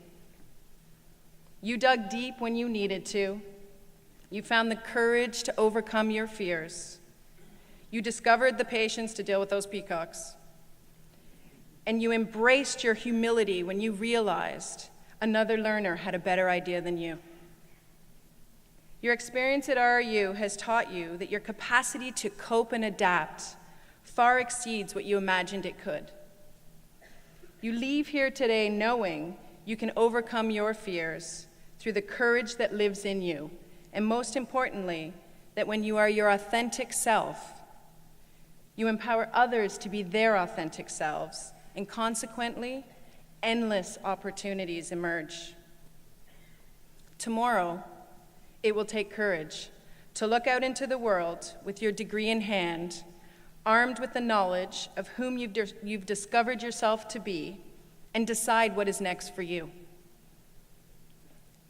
Speaker 9: You dug deep when you needed to. You found the courage to overcome your fears. You discovered the patience to deal with those peacocks. And you embraced your humility when you realized another learner had a better idea than you. Your experience at RRU has taught you that your capacity to cope and adapt far exceeds what you imagined it could. You leave here today knowing you can overcome your fears through the courage that lives in you, and most importantly, that when you are your authentic self, you empower others to be their authentic selves, and consequently, endless opportunities emerge. Tomorrow, it will take courage to look out into the world with your degree in hand, armed with the knowledge of whom you've discovered yourself to be, and decide what is next for you.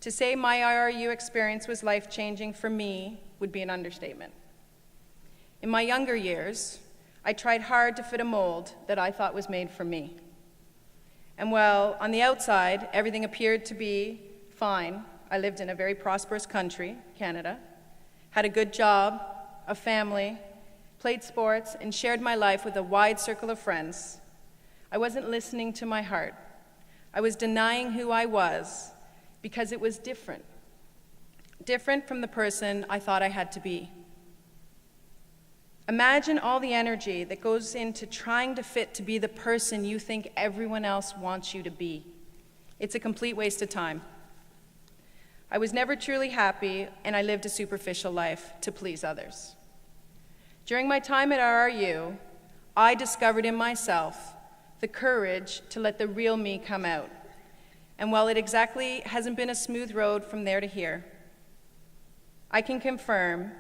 Speaker 9: To say my RRU experience was life-changing for me would be an understatement. In my younger years, I tried hard to fit a mold that I thought was made for me. And while on the outside, everything appeared to be fine, I lived in a very prosperous country, Canada, had a good job, a family, played sports, and shared my life with a wide circle of friends. I wasn't listening to my heart. I was denying who I was because it was different from the person I thought I had to be. Imagine all the energy that goes into trying to fit to be the person you think everyone else wants you to be. It's a complete waste of time. I was never truly happy, and I lived a superficial life to please others. During my time at RRU, I discovered in myself the courage to let the real me come out. And while it exactly hasn't been a smooth road from there to here, I can confirm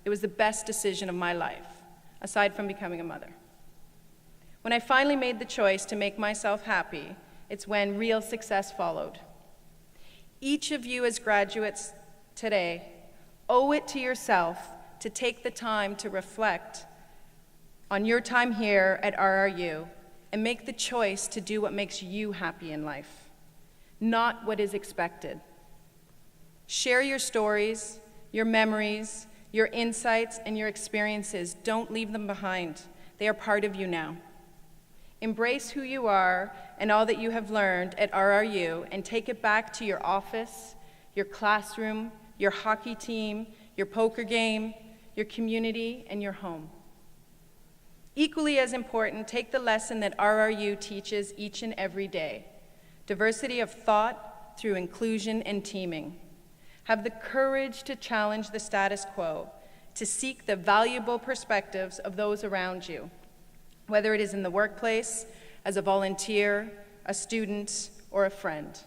Speaker 9: it was the best decision of my life, aside from becoming a mother. When I finally made the choice to make myself happy, it's when real success followed. Each of you as graduates today owe it to yourself to take the time to reflect on your time here at RRU and make the choice to do what makes you happy in life, not what is expected. Share your stories, your memories, your insights, and your experiences. Don't leave them behind. They are part of you now. Embrace who you are and all that you have learned at RRU and take it back to your office, your classroom, your hockey team, your poker game, your community, and your home. Equally as important, take the lesson that RRU teaches each and every day: diversity of thought through inclusion and teaming. Have the courage to challenge the status quo, to seek the valuable perspectives of those around you, whether it is in the workplace, as a volunteer, a student, or a friend.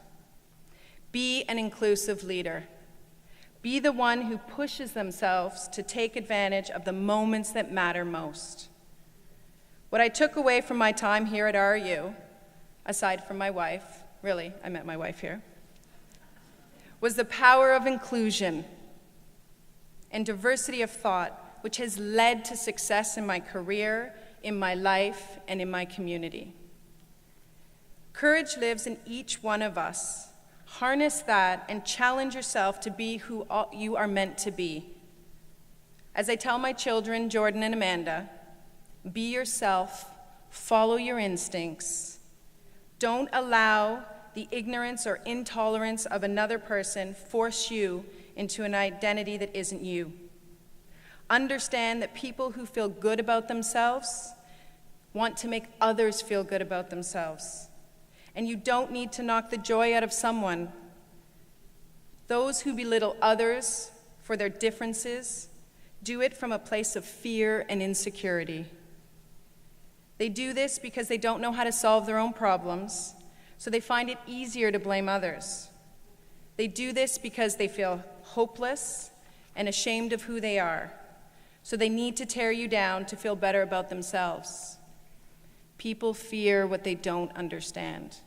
Speaker 9: Be an inclusive leader. Be the one who pushes themselves to take advantage of the moments that matter most. What I took away from my time here at RRU, aside from my wife, really, I met my wife here, was the power of inclusion and diversity of thought, which has led to success in my career, in my life, and in my community. Courage lives in each one of us. Harness that and challenge yourself to be who you are meant to be. As I tell my children, Jordan and Amanda, be yourself, follow your instincts. Don't allow the ignorance or intolerance of another person force you into an identity that isn't you. Understand that people who feel good about themselves want to make others feel good about themselves. And you don't need to knock the joy out of someone. Those who belittle others for their differences do it from a place of fear and insecurity. They do this because they don't know how to solve their own problems, so they find it easier to blame others. They do this because they feel hopeless and ashamed of who they are, so they need to tear you down to feel better about themselves. People fear what they don't understand.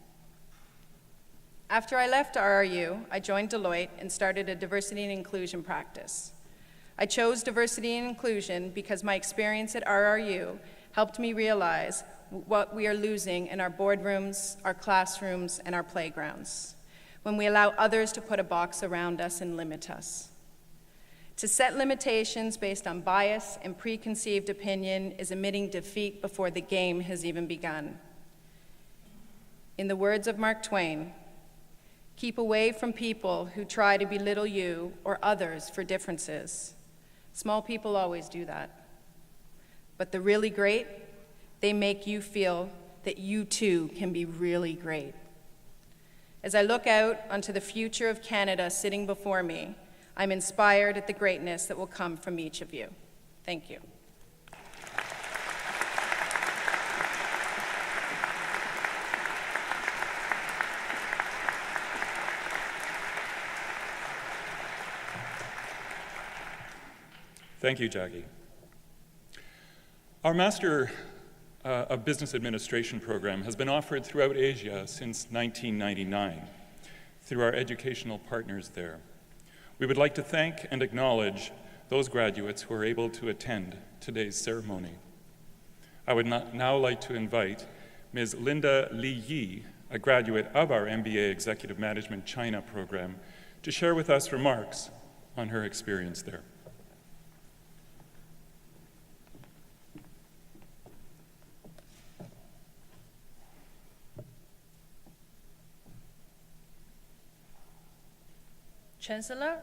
Speaker 9: After I left RRU, I joined Deloitte and started a diversity and inclusion practice. I chose diversity and inclusion because my experience at RRU helped me realize what we are losing in our boardrooms, our classrooms, and our playgrounds when we allow others to put a box around us and limit us. To set limitations based on bias and preconceived opinion is admitting defeat before the game has even begun. In the words of Mark Twain, keep away from people who try to belittle you or others for differences. Small people always do that. But the really great, they make you feel that you too can be really great. As I look out onto the future of Canada sitting before me, I'm inspired at the greatness that will come from each of you. Thank you.
Speaker 1: Thank you, Jackie. Our Master of Business Administration program has been offered throughout Asia since 1999 through our educational partners there. We would like to thank and acknowledge those graduates who are able to attend today's ceremony. I would now like to invite Ms. Linda Li Yi, a graduate of our MBA Executive Management China program, to share with us remarks on her experience there.
Speaker 10: Chancellor,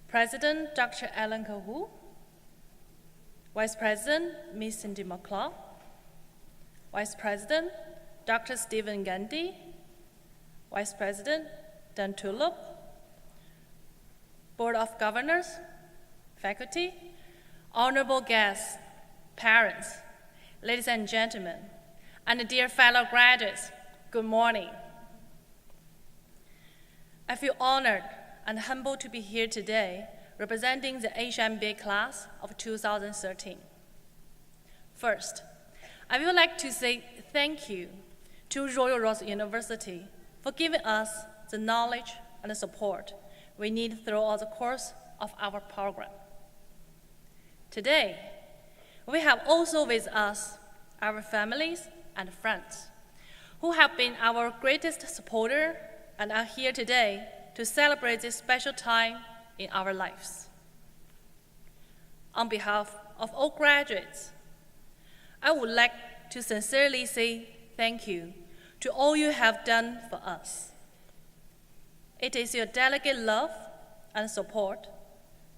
Speaker 10: President Dr. Alan Kahu, Vice President Ms. Cindy McClaw, Vice President Dr. Stephen Gandhi, Vice President Dan Tulip, Board of Governors, faculty, honorable guests, parents, ladies and gentlemen, and dear fellow graduates, good morning. I feel honored and humbled to be here today representing the Asia MBA class of 2013. First, I would like to say thank you to Royal Roads University for giving us the knowledge and the support we need throughout the course of our program. Today, we have also with us our families and friends who have been our greatest supporter and are here today to celebrate this special time in our lives. On behalf of all graduates, I would like to sincerely say thank you to all you have done for us. It is your delicate love and support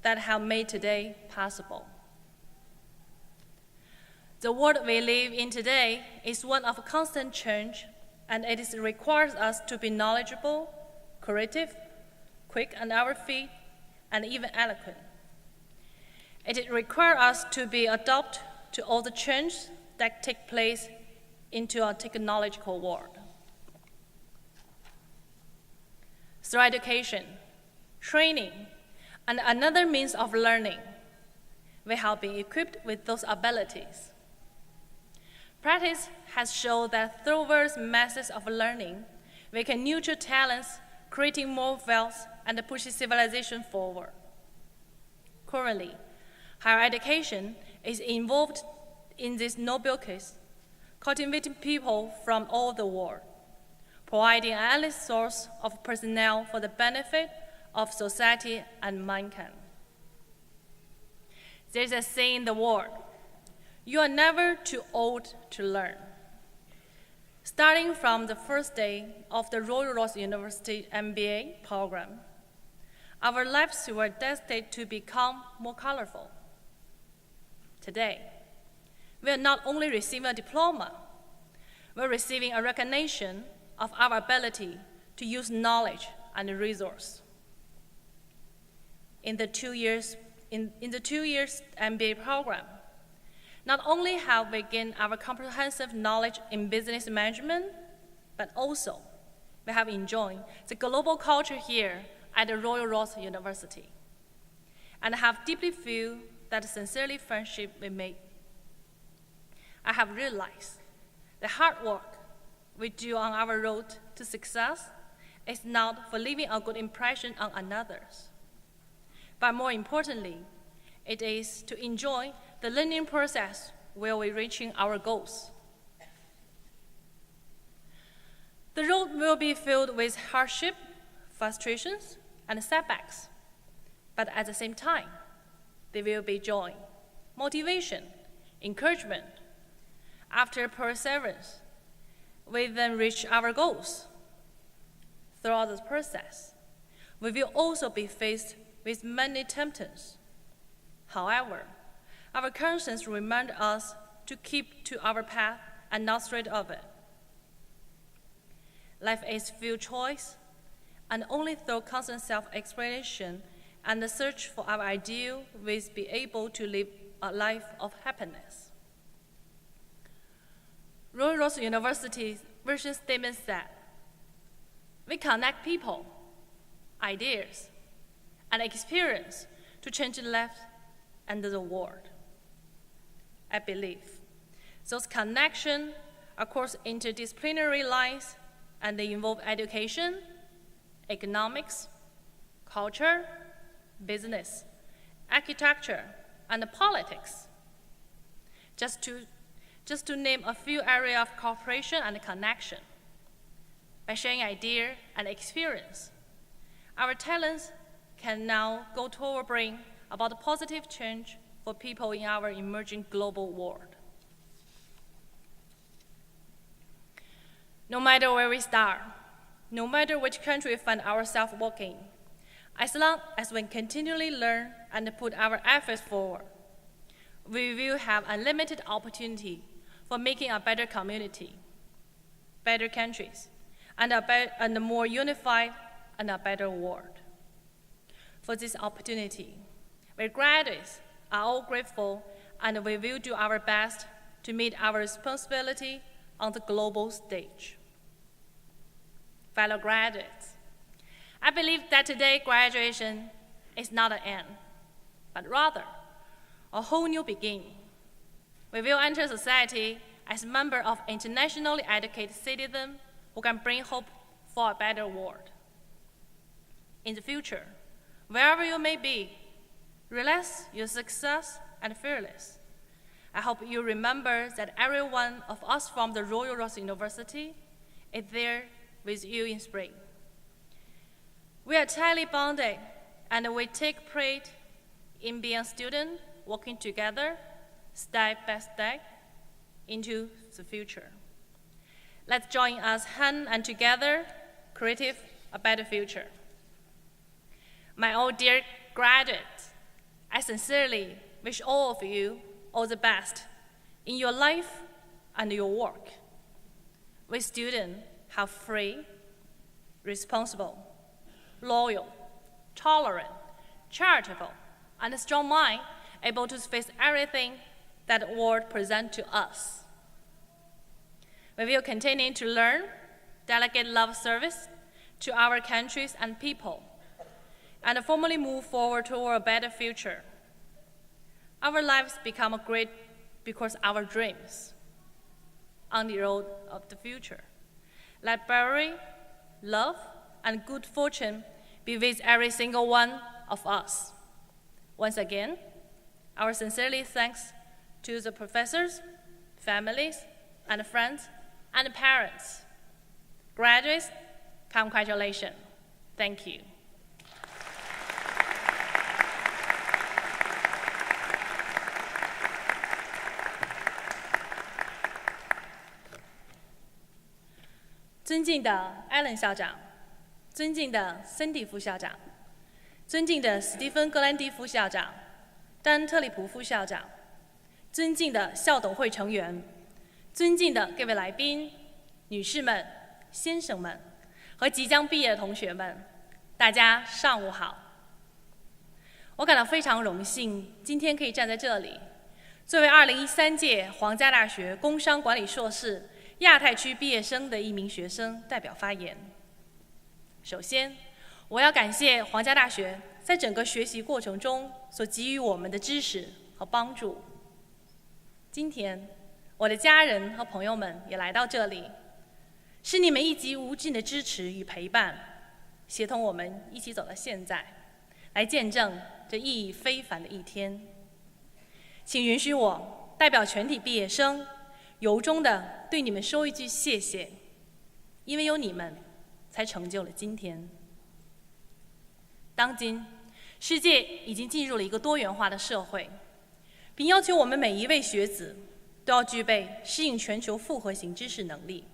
Speaker 10: that have made today possible. The world we live in today is one of constant change, and it requires us to be knowledgeable, creative, quick on our feet, and even eloquent. It requires us to be adapt to all the change that take place into our technological world. Through education, training, and another means of learning, we have been equipped with those abilities. Practice has shown that through various methods of learning, we can nurture talents, creating more wealth and pushing civilization forward. Currently, higher education is involved in this noble case, cultivating people from all over the world, providing an endless source of personnel for the benefit of society and mankind. There's a saying in the world, you are never too old to learn. Starting from the first day of the Royal Roads University MBA program, our lives were destined to become more colorful. Today, we are not only receiving a diploma, we're receiving a recognition of our ability to use knowledge and resource. In the 2 years MBA program, not only have we gained our comprehensive knowledge in business management, but also we have enjoyed the global culture here at the Royal Roads University, and have deeply feel that sincerely friendship we make. I have realized the hard work we do on our road to success is not for leaving a good impression on others, but more importantly, it is to enjoy the learning process while we're reaching our goals. The road will be filled with hardship, frustrations, and setbacks. But at the same time, there will be joy, motivation, encouragement. After perseverance, we then reach our goals. Throughout this process, we will also be faced with many temptations. However, our conscience reminds us to keep to our path and not straight of it. Life is full choice, and only through constant self-exploration and the search for our ideal will we be able to live a life of happiness. Royal Road University's vision statement said, "We connect people, ideas, and experience to change lives and the world." I believe those connections across interdisciplinary lines and they involve education, economics, culture, business, architecture, and politics. Just to name a few areas of cooperation and connection. By sharing idea and experience, our talents can now go toward bring about positive change for people in our emerging global world. No matter where we start, no matter which country we find ourselves working, as long as we continually learn and put our efforts forward, we will have unlimited opportunity for making a better community, better countries, and a more unified and a better world. For this opportunity, we graduates are all grateful, and we will do our best to meet our responsibility on the global stage. Fellow graduates, I believe that today graduation is not an end, but rather a whole new beginning. We will enter society as members of internationally educated citizens who can bring hope for a better world. In the future, wherever you may be, realize your success and fearless. I hope you remember that every one of us from the Royal Road University is there with you in spring. We are tightly bonded, and we take pride in being students working together, step by step, into the future. Let's join us hand and together, create a better future. My old dear graduates, I sincerely wish all of you all the best in your life and your work. We students have free, responsible, loyal, tolerant, charitable, and a strong mind able to face everything that the world presents to us. We will continue to learn, delegate love service to our countries and people, and formally move forward toward a better future. Our lives become great because our dreams on the road of the future. Let bravery, love, and good fortune be with every single one of us. Once again, our sincerely thanks to the professors, families, and friends, and parents. Graduates, congratulations. Thank you.尊敬的艾伦校长，尊敬的森迪副校长，尊敬的史蒂芬·格兰迪副校长，丹·特里普副校长，尊敬的校董会成员，尊敬的各位来宾、女士们、先生们和即将毕业的同学们，大家上午好。我感到非常荣幸，今天可以站在这里，作为2013届皇家大学工商管理硕士亚太区毕业生的一名学生代表发言。首先，我要感谢皇家大学在整个学习过程中所给予我们的支持和帮助。今天，我的家人和朋友们也来到这里，是你们一直无尽的支持与陪伴，协同我们一起走到现在，来见证这意义非凡的一天。请允许我代表全体毕业生，由衷的对你们说一句谢谢，因为有你们，才成就了今天。当今世界已经进入了一个多元化的社会，并要求我们每一位学子都要具备适应全球复合型知识能力。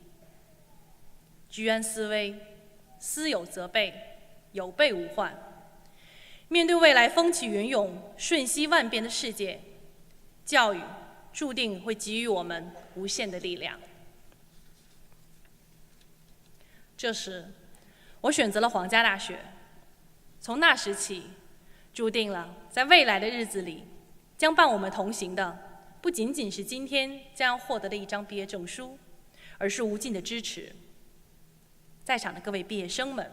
Speaker 10: 居安思危，思有则备，有备无患。面对未来风起云涌、瞬息万变的世界，教育注定会给予我们无限的力量。这时，我选择了皇家大学。从那时起，注定了在未来的日子里，将伴我们同行的不仅仅是今天将要获得的一张毕业证书，而是无尽的支持。在场的各位毕业生们，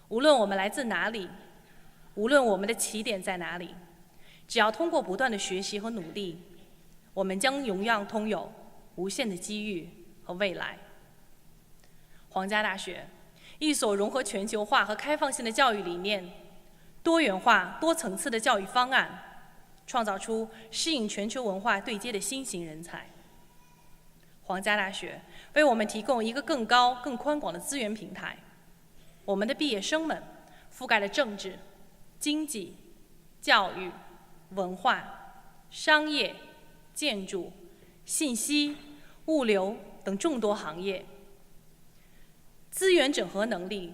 Speaker 10: 无论我们来自哪里，无论我们的起点在哪里，只要通过不断的学习和努力，我们将同样拥有无限的机遇和未来。皇家大学，一所融合全球化和开放性的教育理念，多元化、多层次的教育方案，创造出适应全球文化对接的新型人才。皇家大学为我们提供一个更高、更宽广的资源平台。我们的毕业生们覆盖了政治、经济、教育、文化、商业、建筑、信息、物流等众多行业。资源整合能力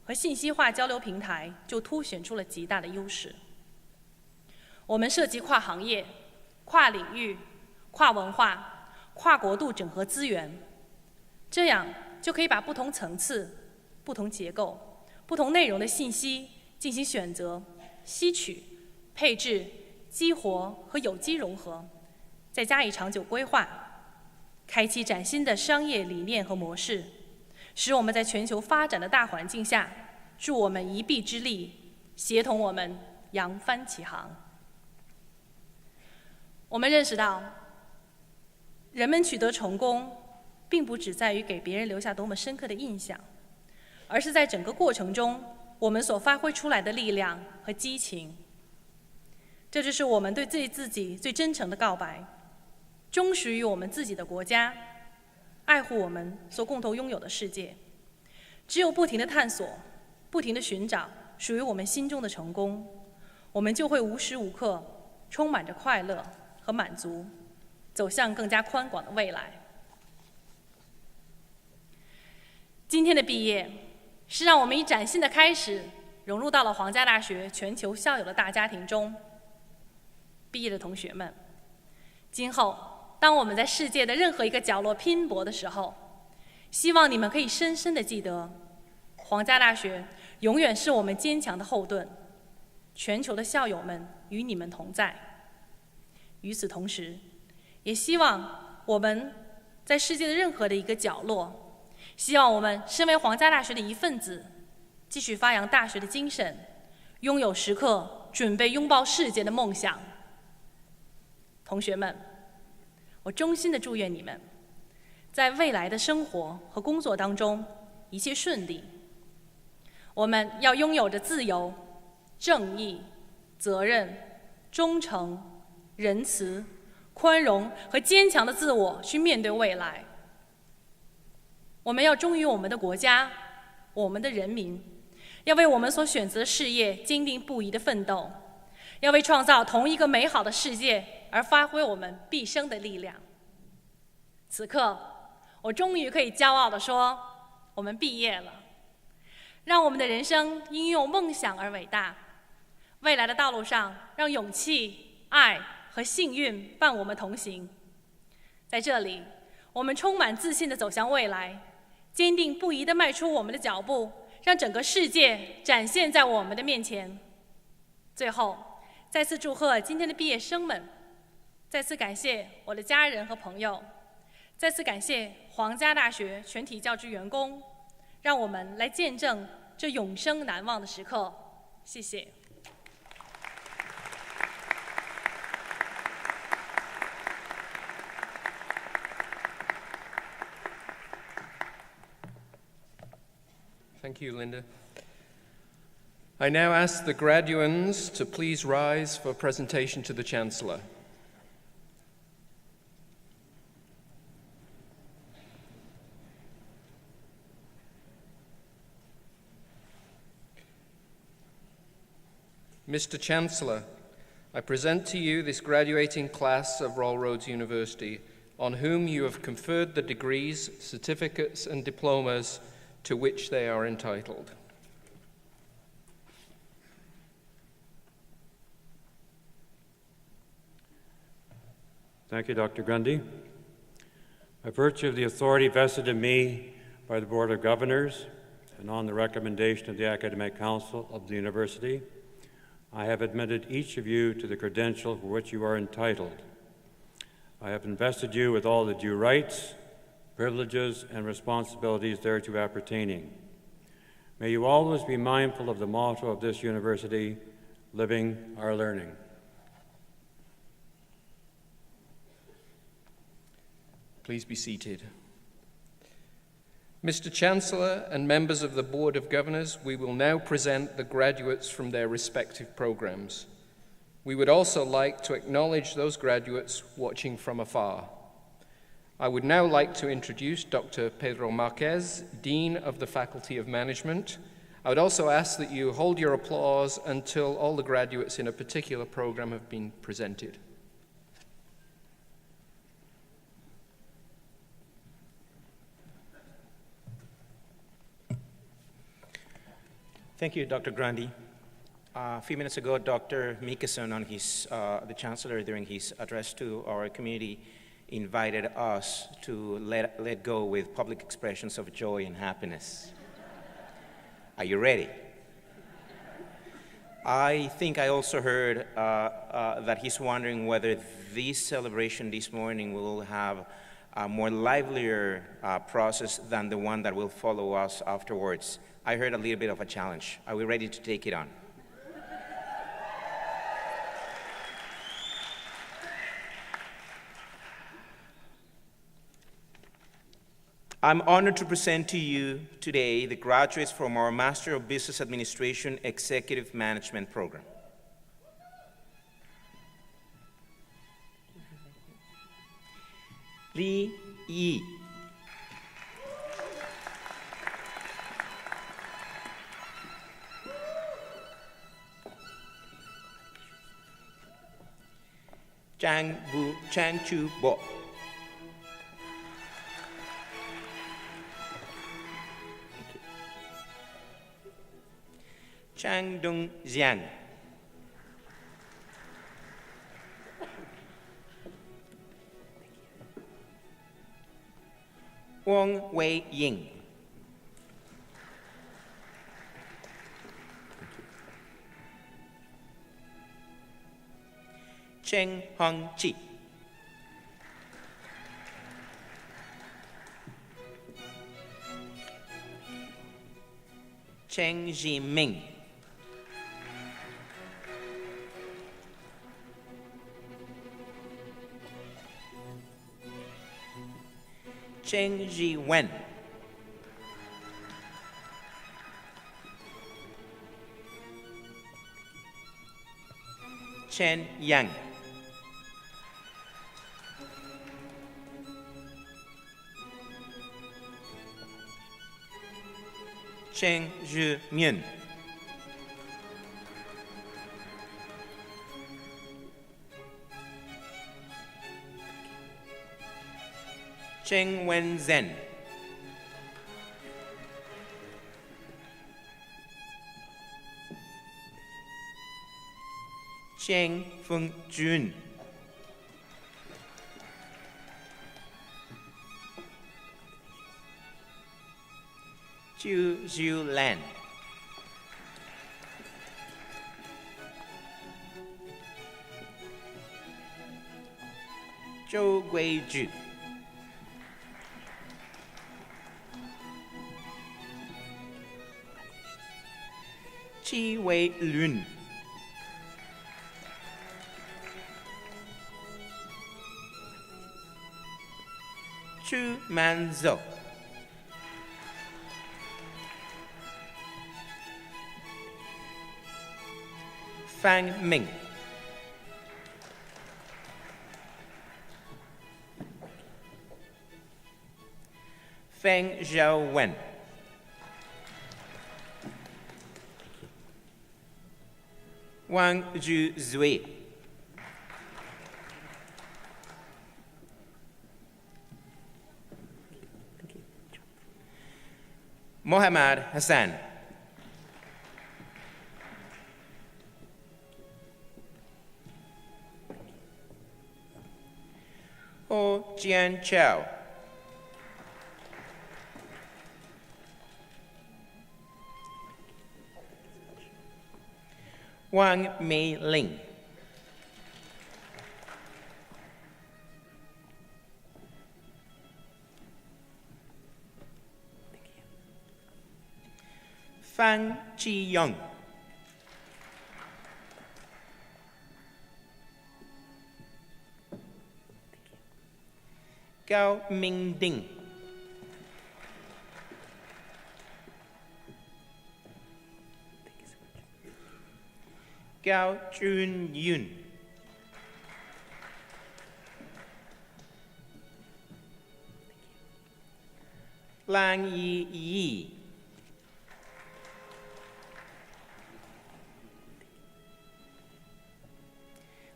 Speaker 10: 和信息化交流平台就凸显出了极大的优势。我们涉及跨行业、跨领域、跨文化、跨国度整合资源，这样就可以把不同层次、不同结构、不同内容的信息进行选择、吸取、配置、激活和有机融合，再加以长久规划，开启崭新的商业理念和模式，使我们在全球发展的大环境下，助我们一臂之力，协同我们扬帆起航。我们认识到，人们取得成功，并不只在于给别人留下多么深刻的印象，而是在整个过程中，我们所发挥出来的力量和激情。这就是我们对自己最真诚的告白，忠实于我们自己的国家，爱护我们所共同拥有的世界。只有不停地探索，不停地寻找属于我们心中的成功，我们就会无时无刻充满着快乐和满足，走向更加宽广的未来。今天的毕业，是让我们以崭新的开始，融入到了皇家大学全球校友的大家庭中。毕业的同学们，今后当我们在世界的任何一个角落拼搏的时候，希望你们可以深深地记得，皇家大学永远是我们坚强的后盾，全球的校友们与你们同在。与此同时，也希望我们在世界的任何的一个角落，希望我们身为皇家大学的一份子，继续发扬大学的精神，拥有时刻准备拥抱世界的梦想。同学们，我衷心地祝愿你们在未来的生活和工作当中一切顺利。我们要拥有着自由、正义、责任、忠诚、仁慈、宽容和坚强的自我去面对未来。我们要忠于我们的国家、我们的人民，要为我们所选择的事业坚定不移的奋斗，要为创造同一个美好的世界而发挥我们毕生的力量。此刻，我终于可以骄傲地说，我们毕业了。让我们的人生因用梦想而伟大，未来的道路上，让勇气、爱和幸运伴我们同行。在这里，我们充满自信地走向未来，坚定不移地迈出我们的脚步，让整个世界展现在我们的面前。最后，再次祝贺今天的毕业生们，再次感谢我的家人和朋友，再次感谢皇家大学全体教职员工，让我们来见证这永生难忘的时刻。谢谢。
Speaker 11: Thank you, Linda. I now ask the graduands to please rise for presentation to the Chancellor. Mr. Chancellor, I present to you this graduating class of Royal Roads University, on whom you have conferred the degrees, certificates, and diplomas to which they are entitled.
Speaker 3: Thank you, Dr. Grundy. By virtue of the authority vested in me by the Board of Governors and on the recommendation of the Academic Council of the University, I have admitted each of you to the credential for which you are entitled. I have invested you with all the due rights, privileges, and responsibilities thereto appertaining. May you always be mindful of the motto of this university, living our learning.
Speaker 11: Please be seated. Mr. Chancellor and members of the Board of Governors, we will now present the graduates from their respective programs. We would also like to acknowledge those graduates watching from afar. I would now like to introduce Dr. Pedro Marquez, Dean of the Faculty of Management. I would also ask that you hold your applause until all the graduates in a particular program have been presented.
Speaker 12: Thank you, Dr. Grundy. A few minutes ago, Dr. Mickelson, the Chancellor, during his address to our community, invited us to let go with public expressions of joy and happiness. Are you ready? I think I also heard that he's wondering whether this celebration this morning will have a more livelier process than the one that will follow us afterwards. I heard a little bit of a challenge. Are we ready to take it on? I'm honored to present to you today the graduates from our Master of Business Administration Executive Management program. Li Yi. Chang Chu Bo. Chang Dong Xian. Wang Wei Ying. Cheng Hong Chi. Cheng Ji-ming. Cheng Ji-wen. Chen Yang. Cheng Zhi-myun. Cheng Wen-zhen. Cheng Feng-jun. Chu Xiu-lan. Zhou Guizhi. Qi Wei-lun. Chu Man-zhou. Fang Ming. Feng Xiaowen. Wang Zhu Zui. Mohammad Hassan. Ho Jian Chao. Wang Mei Ling. Fan Chi Young. Gao Ming Ding. Gao Jun Yun. Lang Yi Yi.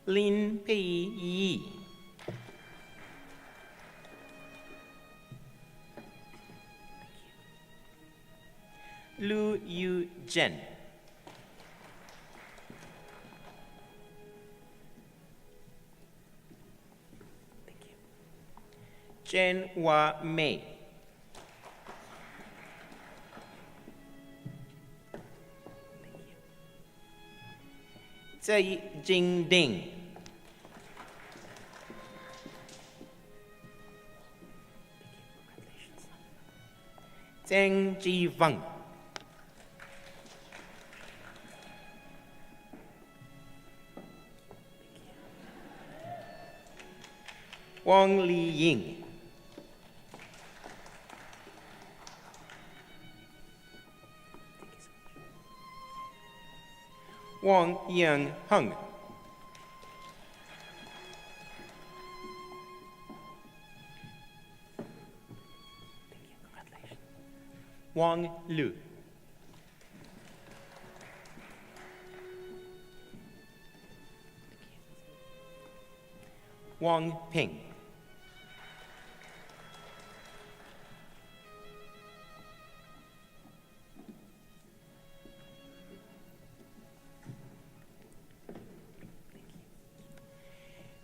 Speaker 12: Lin Pei Yi. Lu Yu Zhen. Chen Hua Mei. Zai Jing Ding. Zhang Ji Wang. Wang Li Ying. Wang Yang Heng. Wang Lu. Wang Ping.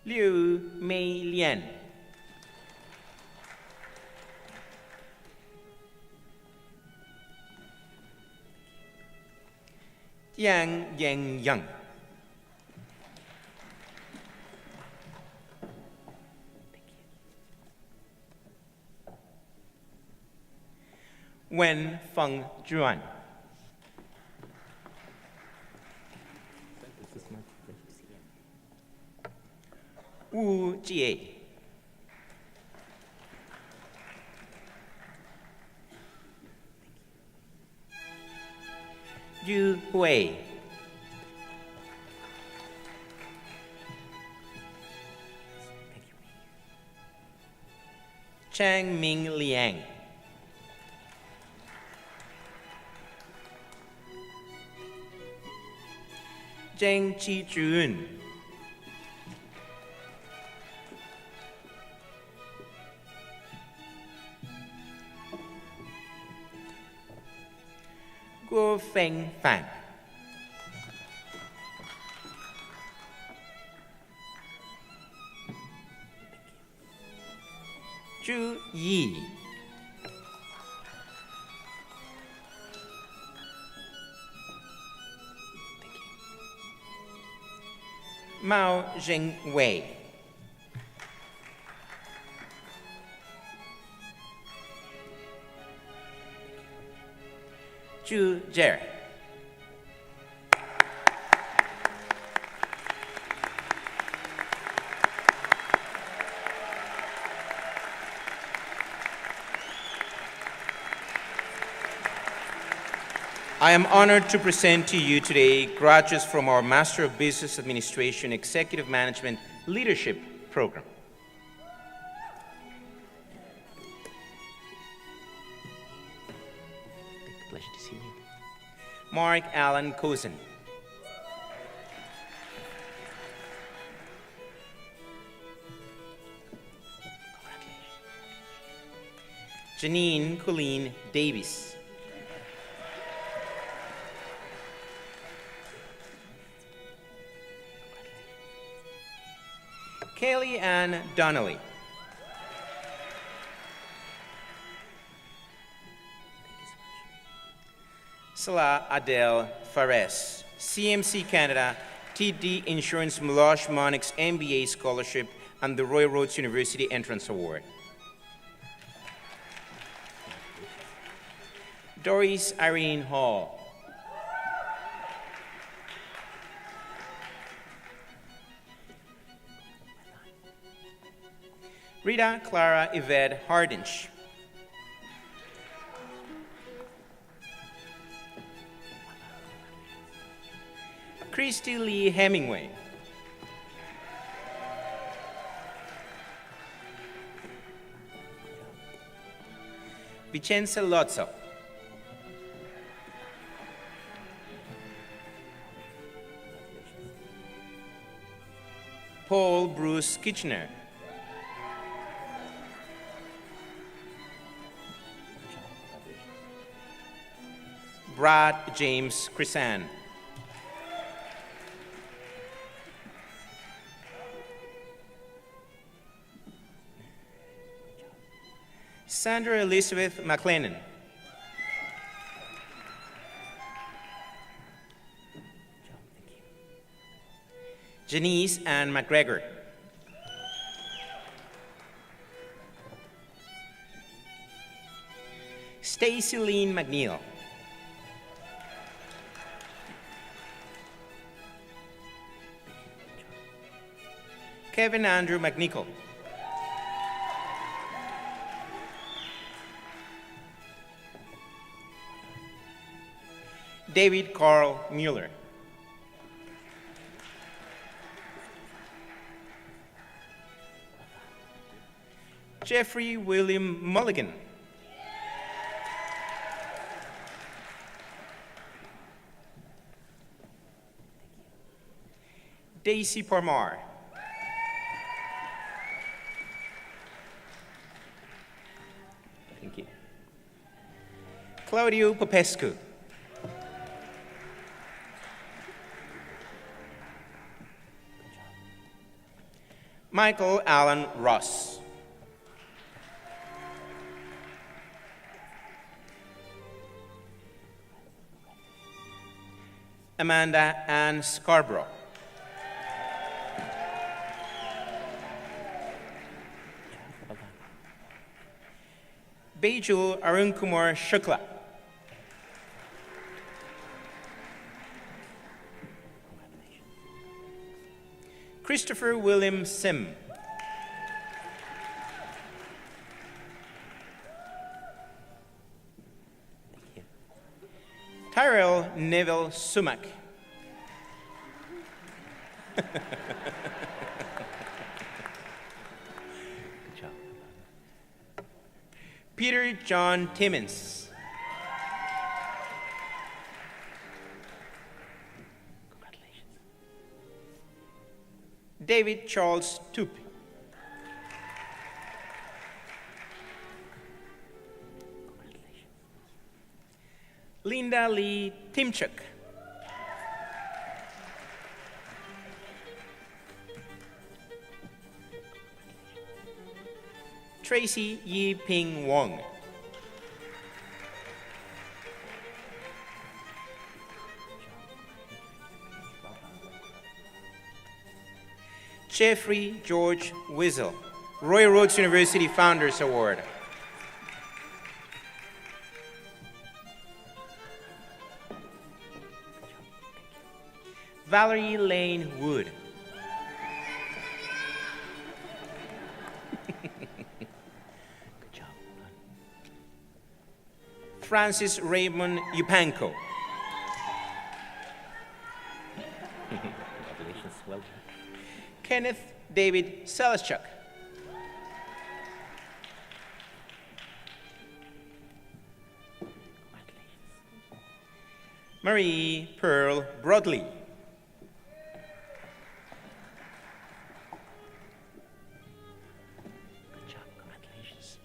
Speaker 12: Liu Mei Lian. Yang Yang Yang. Wen Feng Zhuan. Wu Jie. Yu Hui. Chang Ming Liang. Zheng Qi Jun. Guo Feng Fan. Zhu Yi. Mao Jingwei. Zhu Jie. I am honored to present to you today graduates from our Master of Business Administration Executive Management Leadership Program. Pleasure to see you. Mark Allen Cozen. Janine Colleen Davies. Kaylee Ann Donnelly. Salah Adele Fares, CMC Canada, TD Insurance Meloche Monix MBA Scholarship and the Royal Roads University Entrance Award. Doris Irene Hall. Rita Clara Yvette Hardinch. Christy Lee Hemingway. Vicenza Lozzo. Paul Bruce Kitchener. Brad James Crisan. Sandra Elizabeth McLennan. Janice Ann McGregor. Stacy Lean McNeil. Kevin Andrew McNichol. David Carl Mueller. Jeffrey William Mulligan. Daisy Parmar. Thank you. Claudio Popescu. Michael Allen Ross. Amanda Ann Scarborough. Bejul Arun Kumar Shukla. Christopher William Sim. Tyrell Neville Sumac. Peter John Timmins. David Charles Toop. Linda Lee Timchuk. Tracy Yi Ping Wong. Jeffrey George Wiesel, Royal Roads University Founders Award. Valerie Lane Wood. Good job. Francis Raymond Yupanko. Congratulations. Well done. Kenneth David Selaschuk. Marie Pearl Broadley. Good job, congratulations.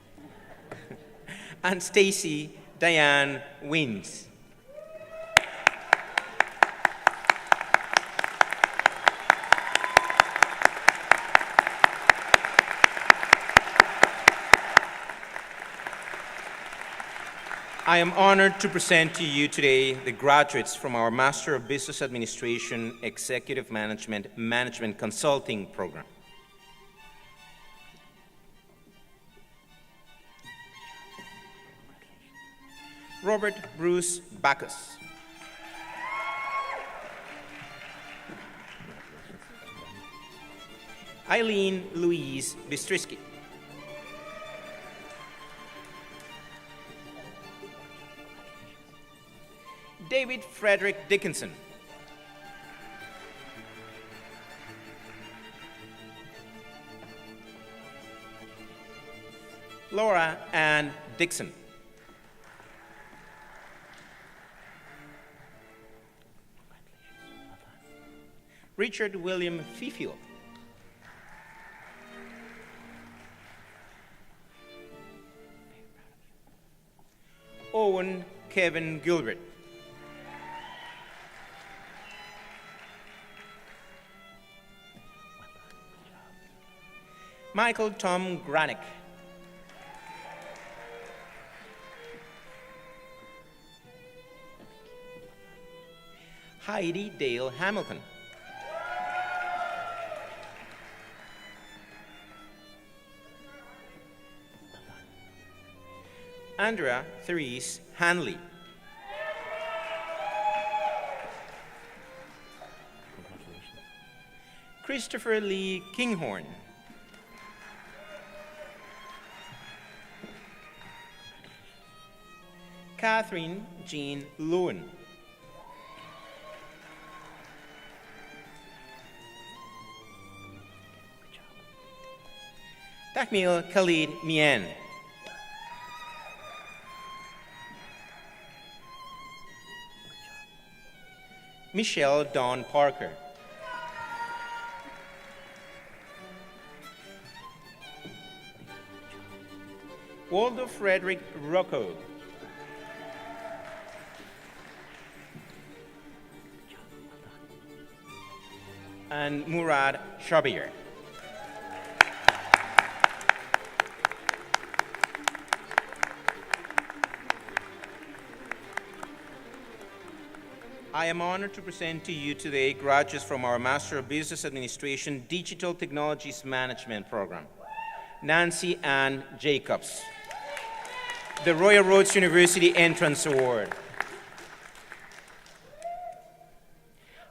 Speaker 12: and Stacy Diane Wins. I am honored to present to you today the graduates from our Master of Business Administration Executive Management Consulting program. Robert Bruce Backus. Eileen Louise Bistrisky. David Frederick Dickinson. Laura Ann Dixon. Richard William Fifield. Owen Kevin Gilbert. Michael Tom Granick. Heidi Dale Hamilton. Andrea Therese Hanley. Christopher Lee Kinghorn. Catherine Jean Lewin. Takmil Khalid Mien. Michelle Dawn Parker. Waldo Frederick Rocco. And Murad Shabir. I am honored to present to you today graduates from our Master of Business Administration Digital Technologies Management program. Nancy Ann Jacobs, the Royal Roads University Entrance Award.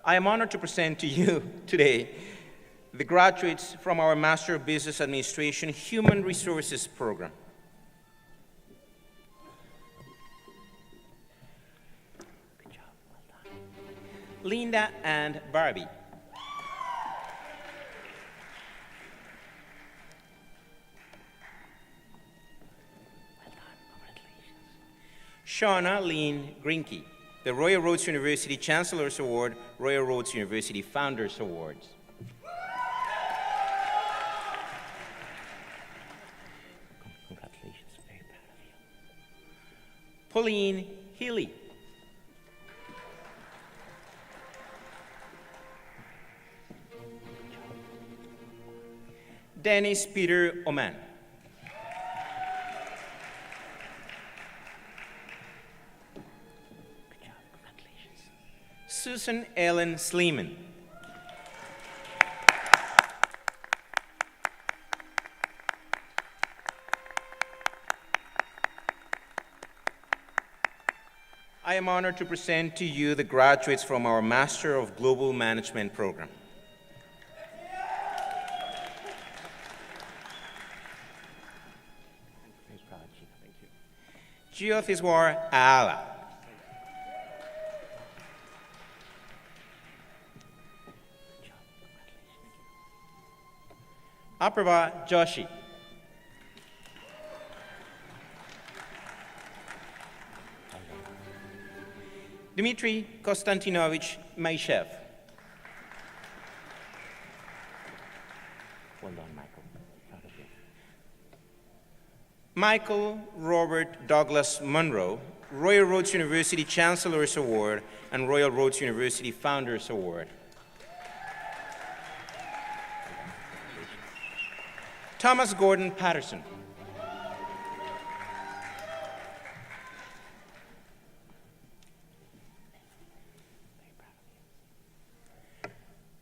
Speaker 12: I am honored to present to you today the graduates from our Master of Business Administration Human Resources program. Linda and Barbie. Shauna Lynn Grinke, the Royal Roads University Chancellor's Award, Royal Roads University Founders Awards. Congratulations, very proud of you. Pauline Healy. Dennis Peter Oman. Good job, congratulations. Susan Ellen Sleeman. I am honored to present to you the graduates from our Master of Global Management program. Geothiswar Ala. Aprava Joshi. Dmitry Konstantinovich Maishev. Well done, Michael. Michael Robert Douglas Munro, Royal Roads University Chancellor's Award and Royal Roads University Founders Award. Thomas Gordon Patterson.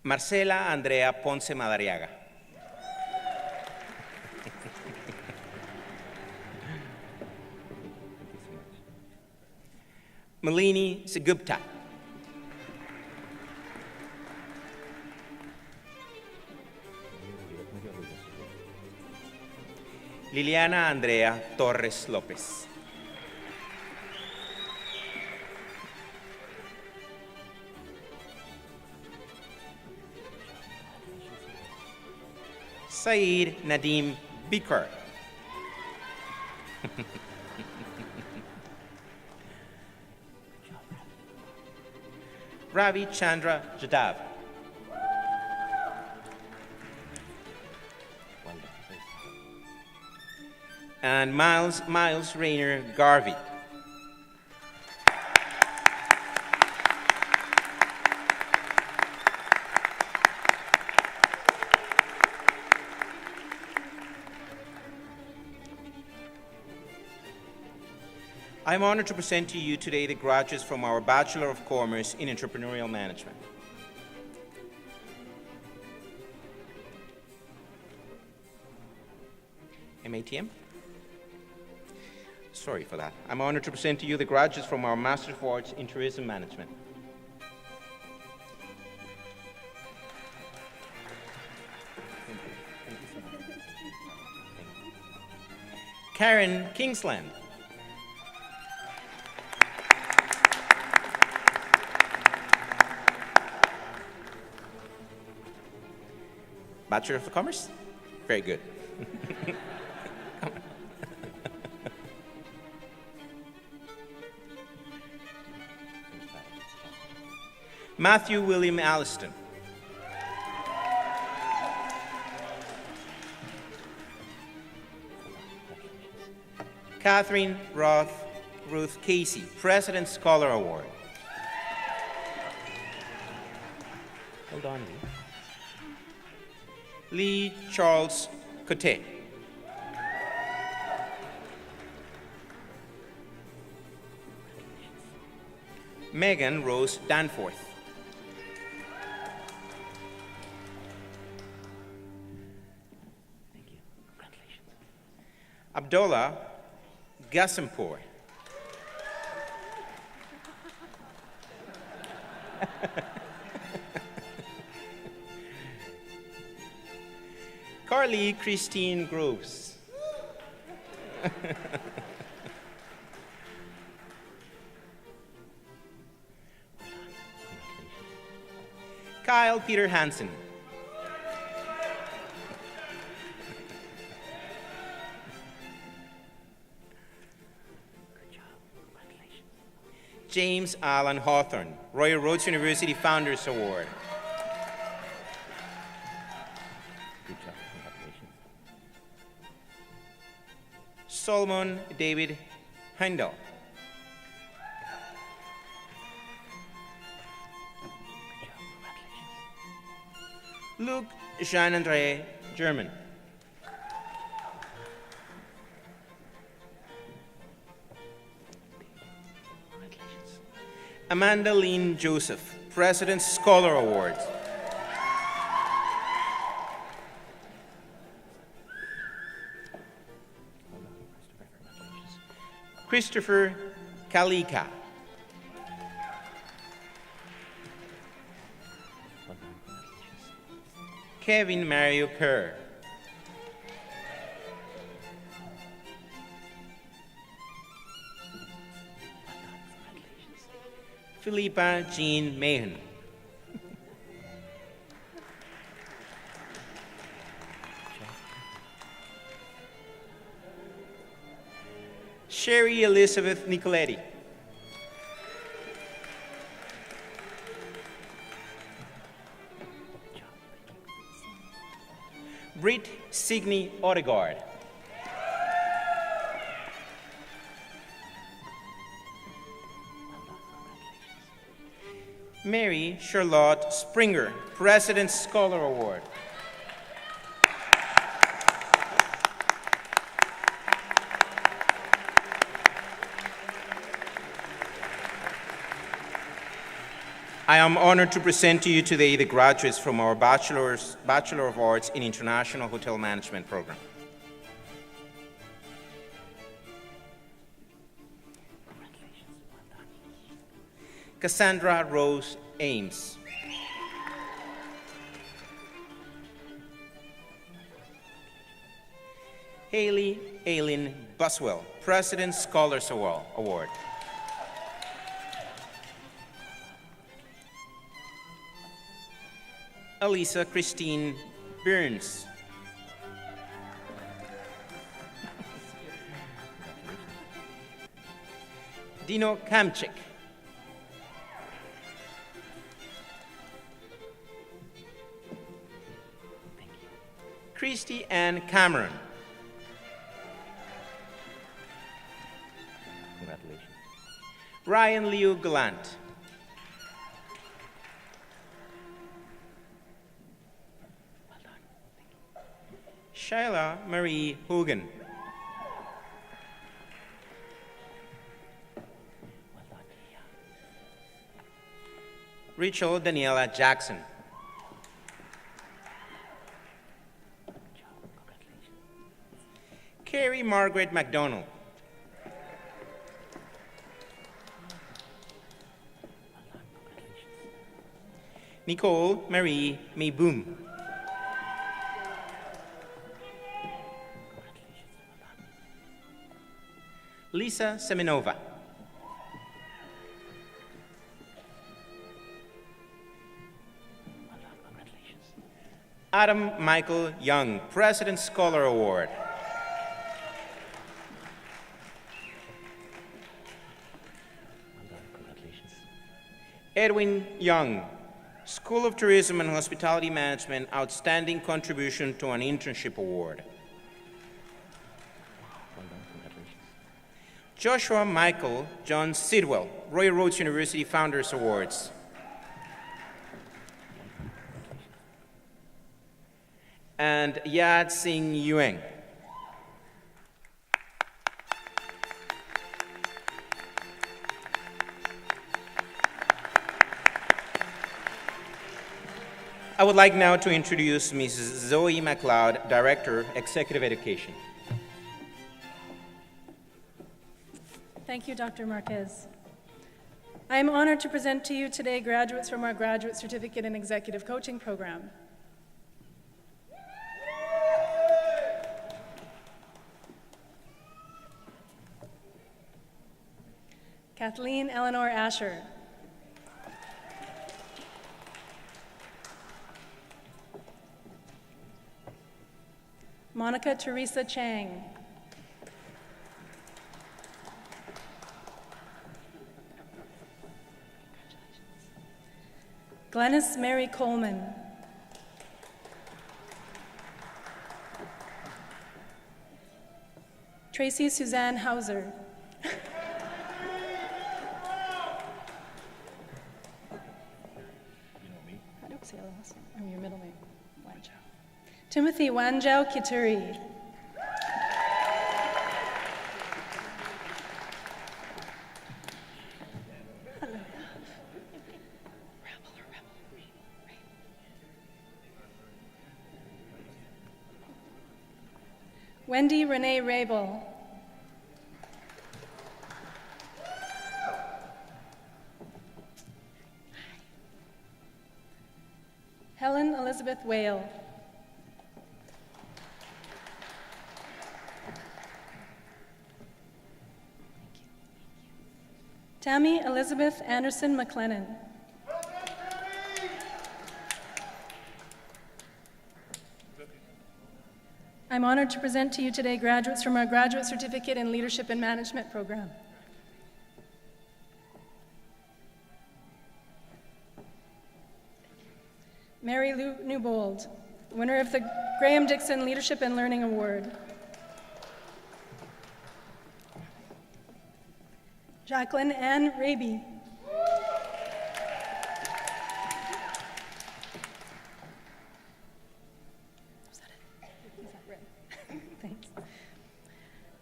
Speaker 12: Marcela Andrea Ponce Madariaga. Malini Segupta. Liliana Andrea Torres Lopez. Saeed Nadim Bikar. Ravi Chandra Jadav. And Miles Rayner Garvey. I'm honored to present to you today the graduates from our Bachelor of Commerce in Entrepreneurial Management. MATM? Sorry for that. I'm honored to present to you the graduates from our Master of Arts in Tourism Management. Karen Kingsland. Bachelor of Commerce? Very good. Matthew William Alliston. Catherine Ruth Casey, President's Scholar Award. Hold on, Lee Charles Cote. Megan Rose Danforth. Thank you. Congratulations. Abdullah Gasimpour. Carly Christine Groves. Kyle Peter Hansen. Good job. Congratulations. James Allen Hawthorne, Royal Roads University Founders Award. Good job. Congratulations. Solomon David Heindel. Luke Jean-André German. Amanda Lynn Joseph, President's Scholar Award. Christopher Kalika. Kevin Mario Kerr. Philippa Jean Mahan. Sherry Elizabeth Nicoletti. Britt Signey Odegaard. Mary Charlotte Springer, President's Scholar Award. I am honored to present to you today the graduates from our Bachelor of Arts in International Hotel Management program. Cassandra Rose Ames. Haley Aileen Buswell, President's Scholars Award. Elisa Christine Burns. Dino Kamchik. Christy Ann Cameron. Congratulations. Ryan Leo Gallant. Shyla Marie Hogan. Rachel Daniela Jackson. Carrie Margaret McDonald. Nicole Marie Mayboom. Lisa Semenova. Adam Michael Young, President's Scholar Award. Edwin Young, School of Tourism and Hospitality Management, Outstanding Contribution to an Internship Award. Joshua Michael John Sidwell, Royal Roads University Founders Awards. And Yad Singh Yueng. I would like now to introduce Mrs. Zoe MacLeod, Director, Executive Education.
Speaker 13: Thank you, Dr. Marquez. I am honored to present to you today graduates from our Graduate Certificate in Executive Coaching program. Kathleen Eleanor Asher. Monica Teresa Chang. Glennis Mary Coleman. Tracy Suzanne Hauser. I don't say last name. I'm your middle name. Wanjao. Timothy Wanjao Kituri. Wendy Renee Rabel. Helen Elizabeth Whale. Tammy Elizabeth Anderson McLennan. I'm honored to present to you today graduates from our Graduate Certificate in Leadership and Management program. Mary Lou Newbold, winner of the Graham Dixon Leadership and Learning Award. Jacqueline Ann Raby.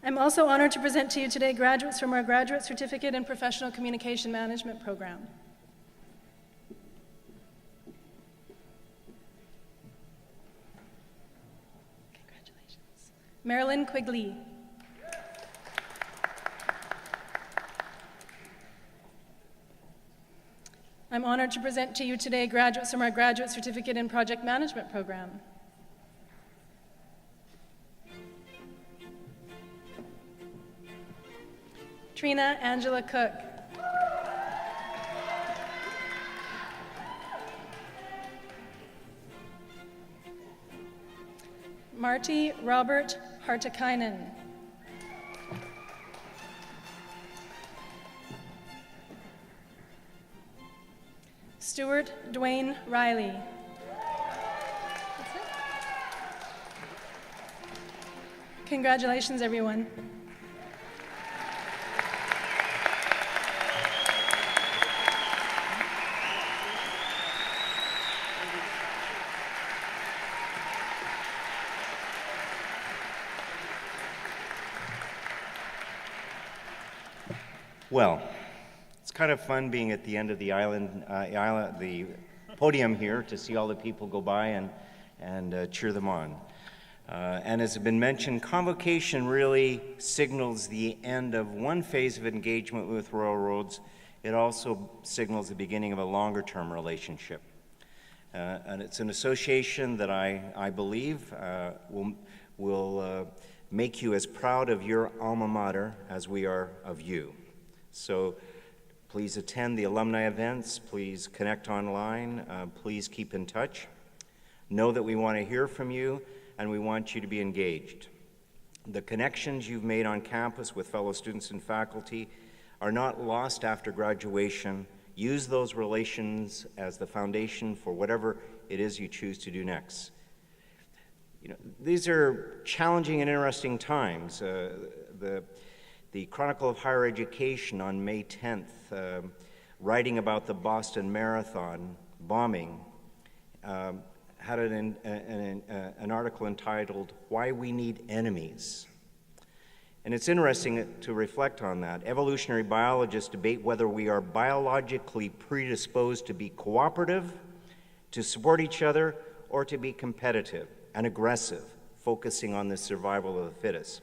Speaker 13: I'm also honored to present to you today graduates from our Graduate Certificate in Professional Communication Management program. Congratulations. Marilyn Quigley. I'm honored to present to you today graduates from our Graduate Certificate in Project Management program. Trina Angela Cook. Marty Robert Hartikainen. Stuart Dwayne Riley. Congratulations, everyone.
Speaker 4: Well, it's kind of fun being at the end of the the podium here to see all the people go by and cheer them on. And as has been mentioned, convocation really signals the end of one phase of engagement with Royal Roads. It also signals the beginning of a longer-term relationship. And it's an association that I believe will make you as proud of your alma mater as we are of you. So please attend the alumni events, please connect online, please keep in touch. Know that we want to hear from you and we want you to be engaged. The connections you've made on campus with fellow students and faculty are not lost after graduation. Use those relations as the foundation for whatever it is you choose to do next. You know, these are challenging and interesting times. The Chronicle of Higher Education on May 10th, writing about the Boston Marathon bombing, had an article entitled, "Why We Need Enemies." And it's interesting to reflect on that. Evolutionary biologists debate whether we are biologically predisposed to be cooperative, to support each other, or to be competitive and aggressive, focusing on the survival of the fittest.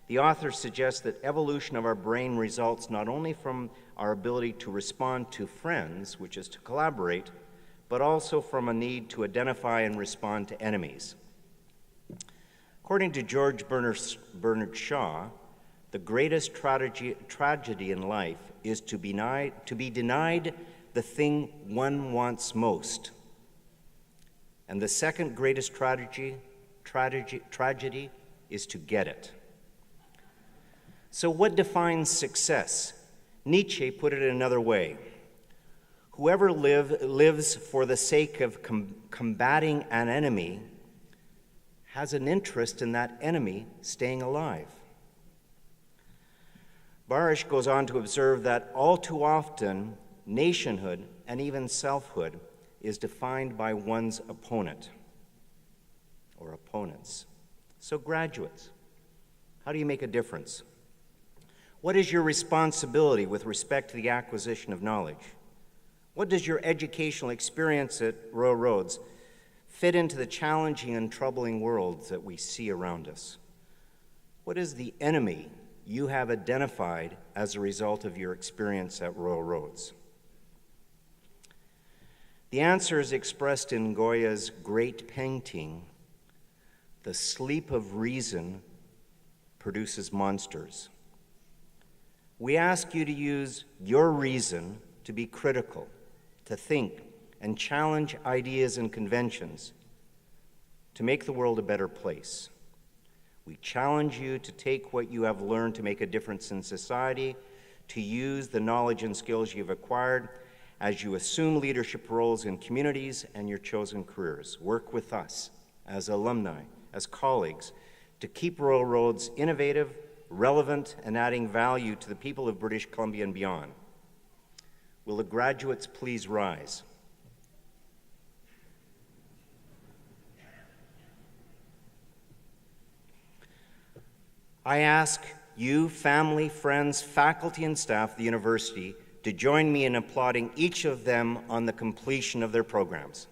Speaker 4: The author suggests that evolution of our brain results not only from our ability to respond to friends, which is to collaborate, but also from a need to identify and respond to enemies. According to George Bernard Shaw, the greatest tragedy in life is to be denied the thing one wants most. And the second greatest tragedy is to get it. So what defines success? Nietzsche put it another way. Whoever lives for the sake of combating an enemy has an interest in that enemy staying alive. Barish goes on to observe that all too often, nationhood and even selfhood is defined by one's opponent or opponents. So graduates, how do you make a difference? What is your responsibility with respect to the acquisition of knowledge? What does your educational experience at Royal Roads fit into the challenging and troubling world that we see around us? What is the enemy you have identified as a result of your experience at Royal Roads? The answer is expressed in Goya's great painting, "The sleep of reason produces monsters." We ask you to use your reason to be critical, to think and challenge ideas and conventions, to make the world a better place. We challenge you to take what you have learned to make a difference in society, to use the knowledge and skills you've acquired as you assume leadership roles in communities and your chosen careers. Work with us as alumni, as colleagues, to keep Royal Roads innovative, relevant, and adding value to the people of British Columbia and beyond. Will the graduates please rise? I ask you, family, friends, faculty, and staff of the university to join me in applauding each of them on the completion of their programs.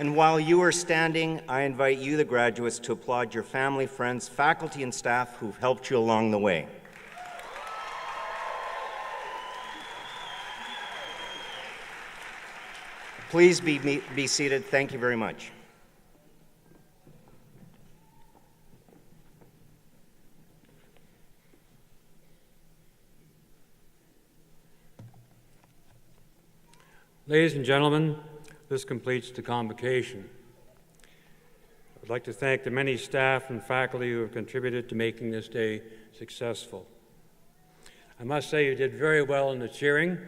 Speaker 4: And while you are standing, I invite you, the graduates, to applaud your family, friends, faculty, and staff who've helped you along the way. Please be seated. Thank you very much.
Speaker 3: Ladies and gentlemen, this completes the convocation. I'd like to thank the many staff and faculty who have contributed to making this day successful. I must say you did very well in the cheering.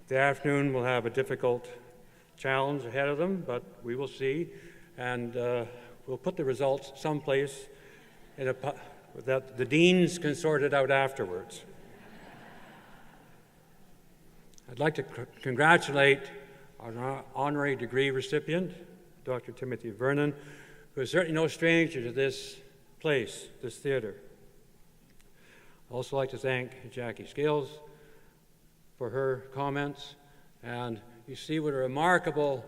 Speaker 3: The afternoon will have a difficult challenge ahead of them, but we will see, and we'll put the results someplace that the deans can sort it out afterwards. I'd like to congratulate our honorary degree recipient, Dr. Timothy Vernon, who is certainly no stranger to this place, this theater. I'd also like to thank Jackie Scales for her comments, and you see what a remarkable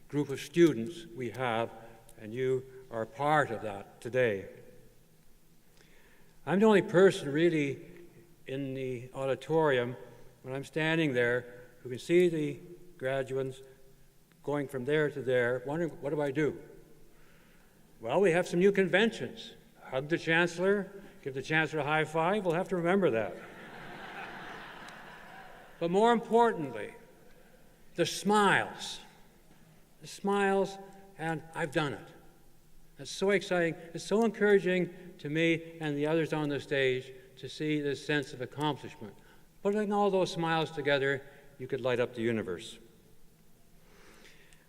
Speaker 3: group of students we have, and you are part of that today. I'm the only person really in the auditorium when I'm standing there who can see the graduates going from there to there, wondering, what do I do? Well, we have some new conventions. Hug the Chancellor, give the Chancellor a high five. We'll have to remember that. But more importantly, the smiles. The smiles, and I've done it. It's so exciting. It's so encouraging to me and the others on the stage to see this sense of accomplishment. Putting all those smiles together, you could light up the universe.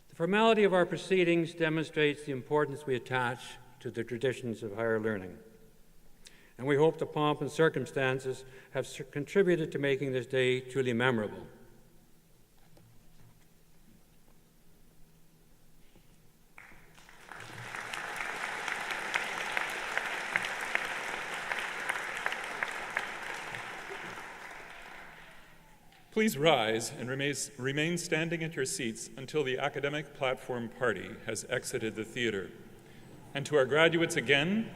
Speaker 3: The formality of our proceedings demonstrates the importance we attach to the traditions of higher learning. And we hope the pomp and circumstances have contributed to making this day truly memorable.
Speaker 1: Please rise and remain standing at your seats until the academic platform party has exited the theater. And to our graduates again,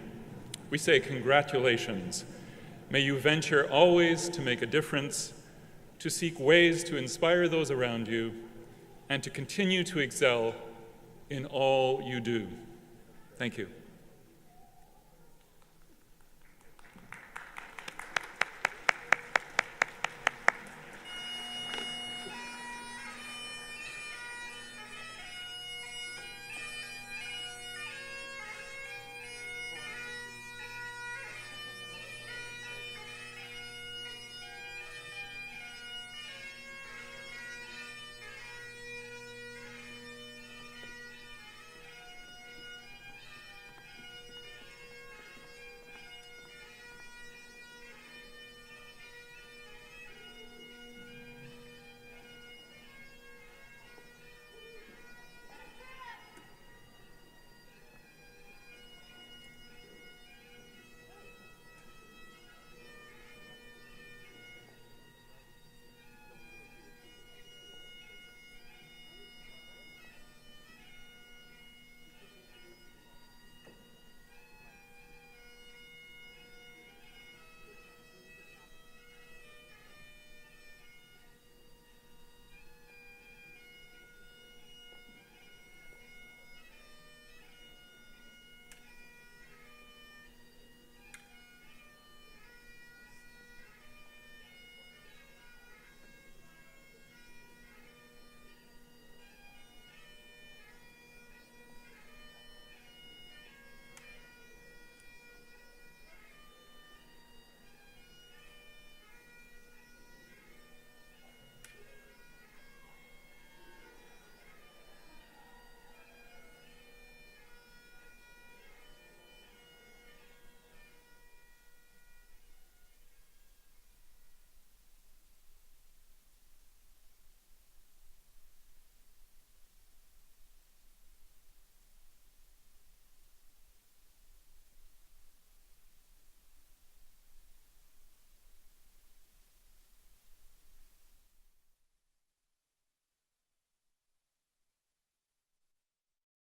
Speaker 1: we say congratulations. May you venture always to make a difference, to seek ways to inspire those around you, and to continue to excel in all you do. Thank you.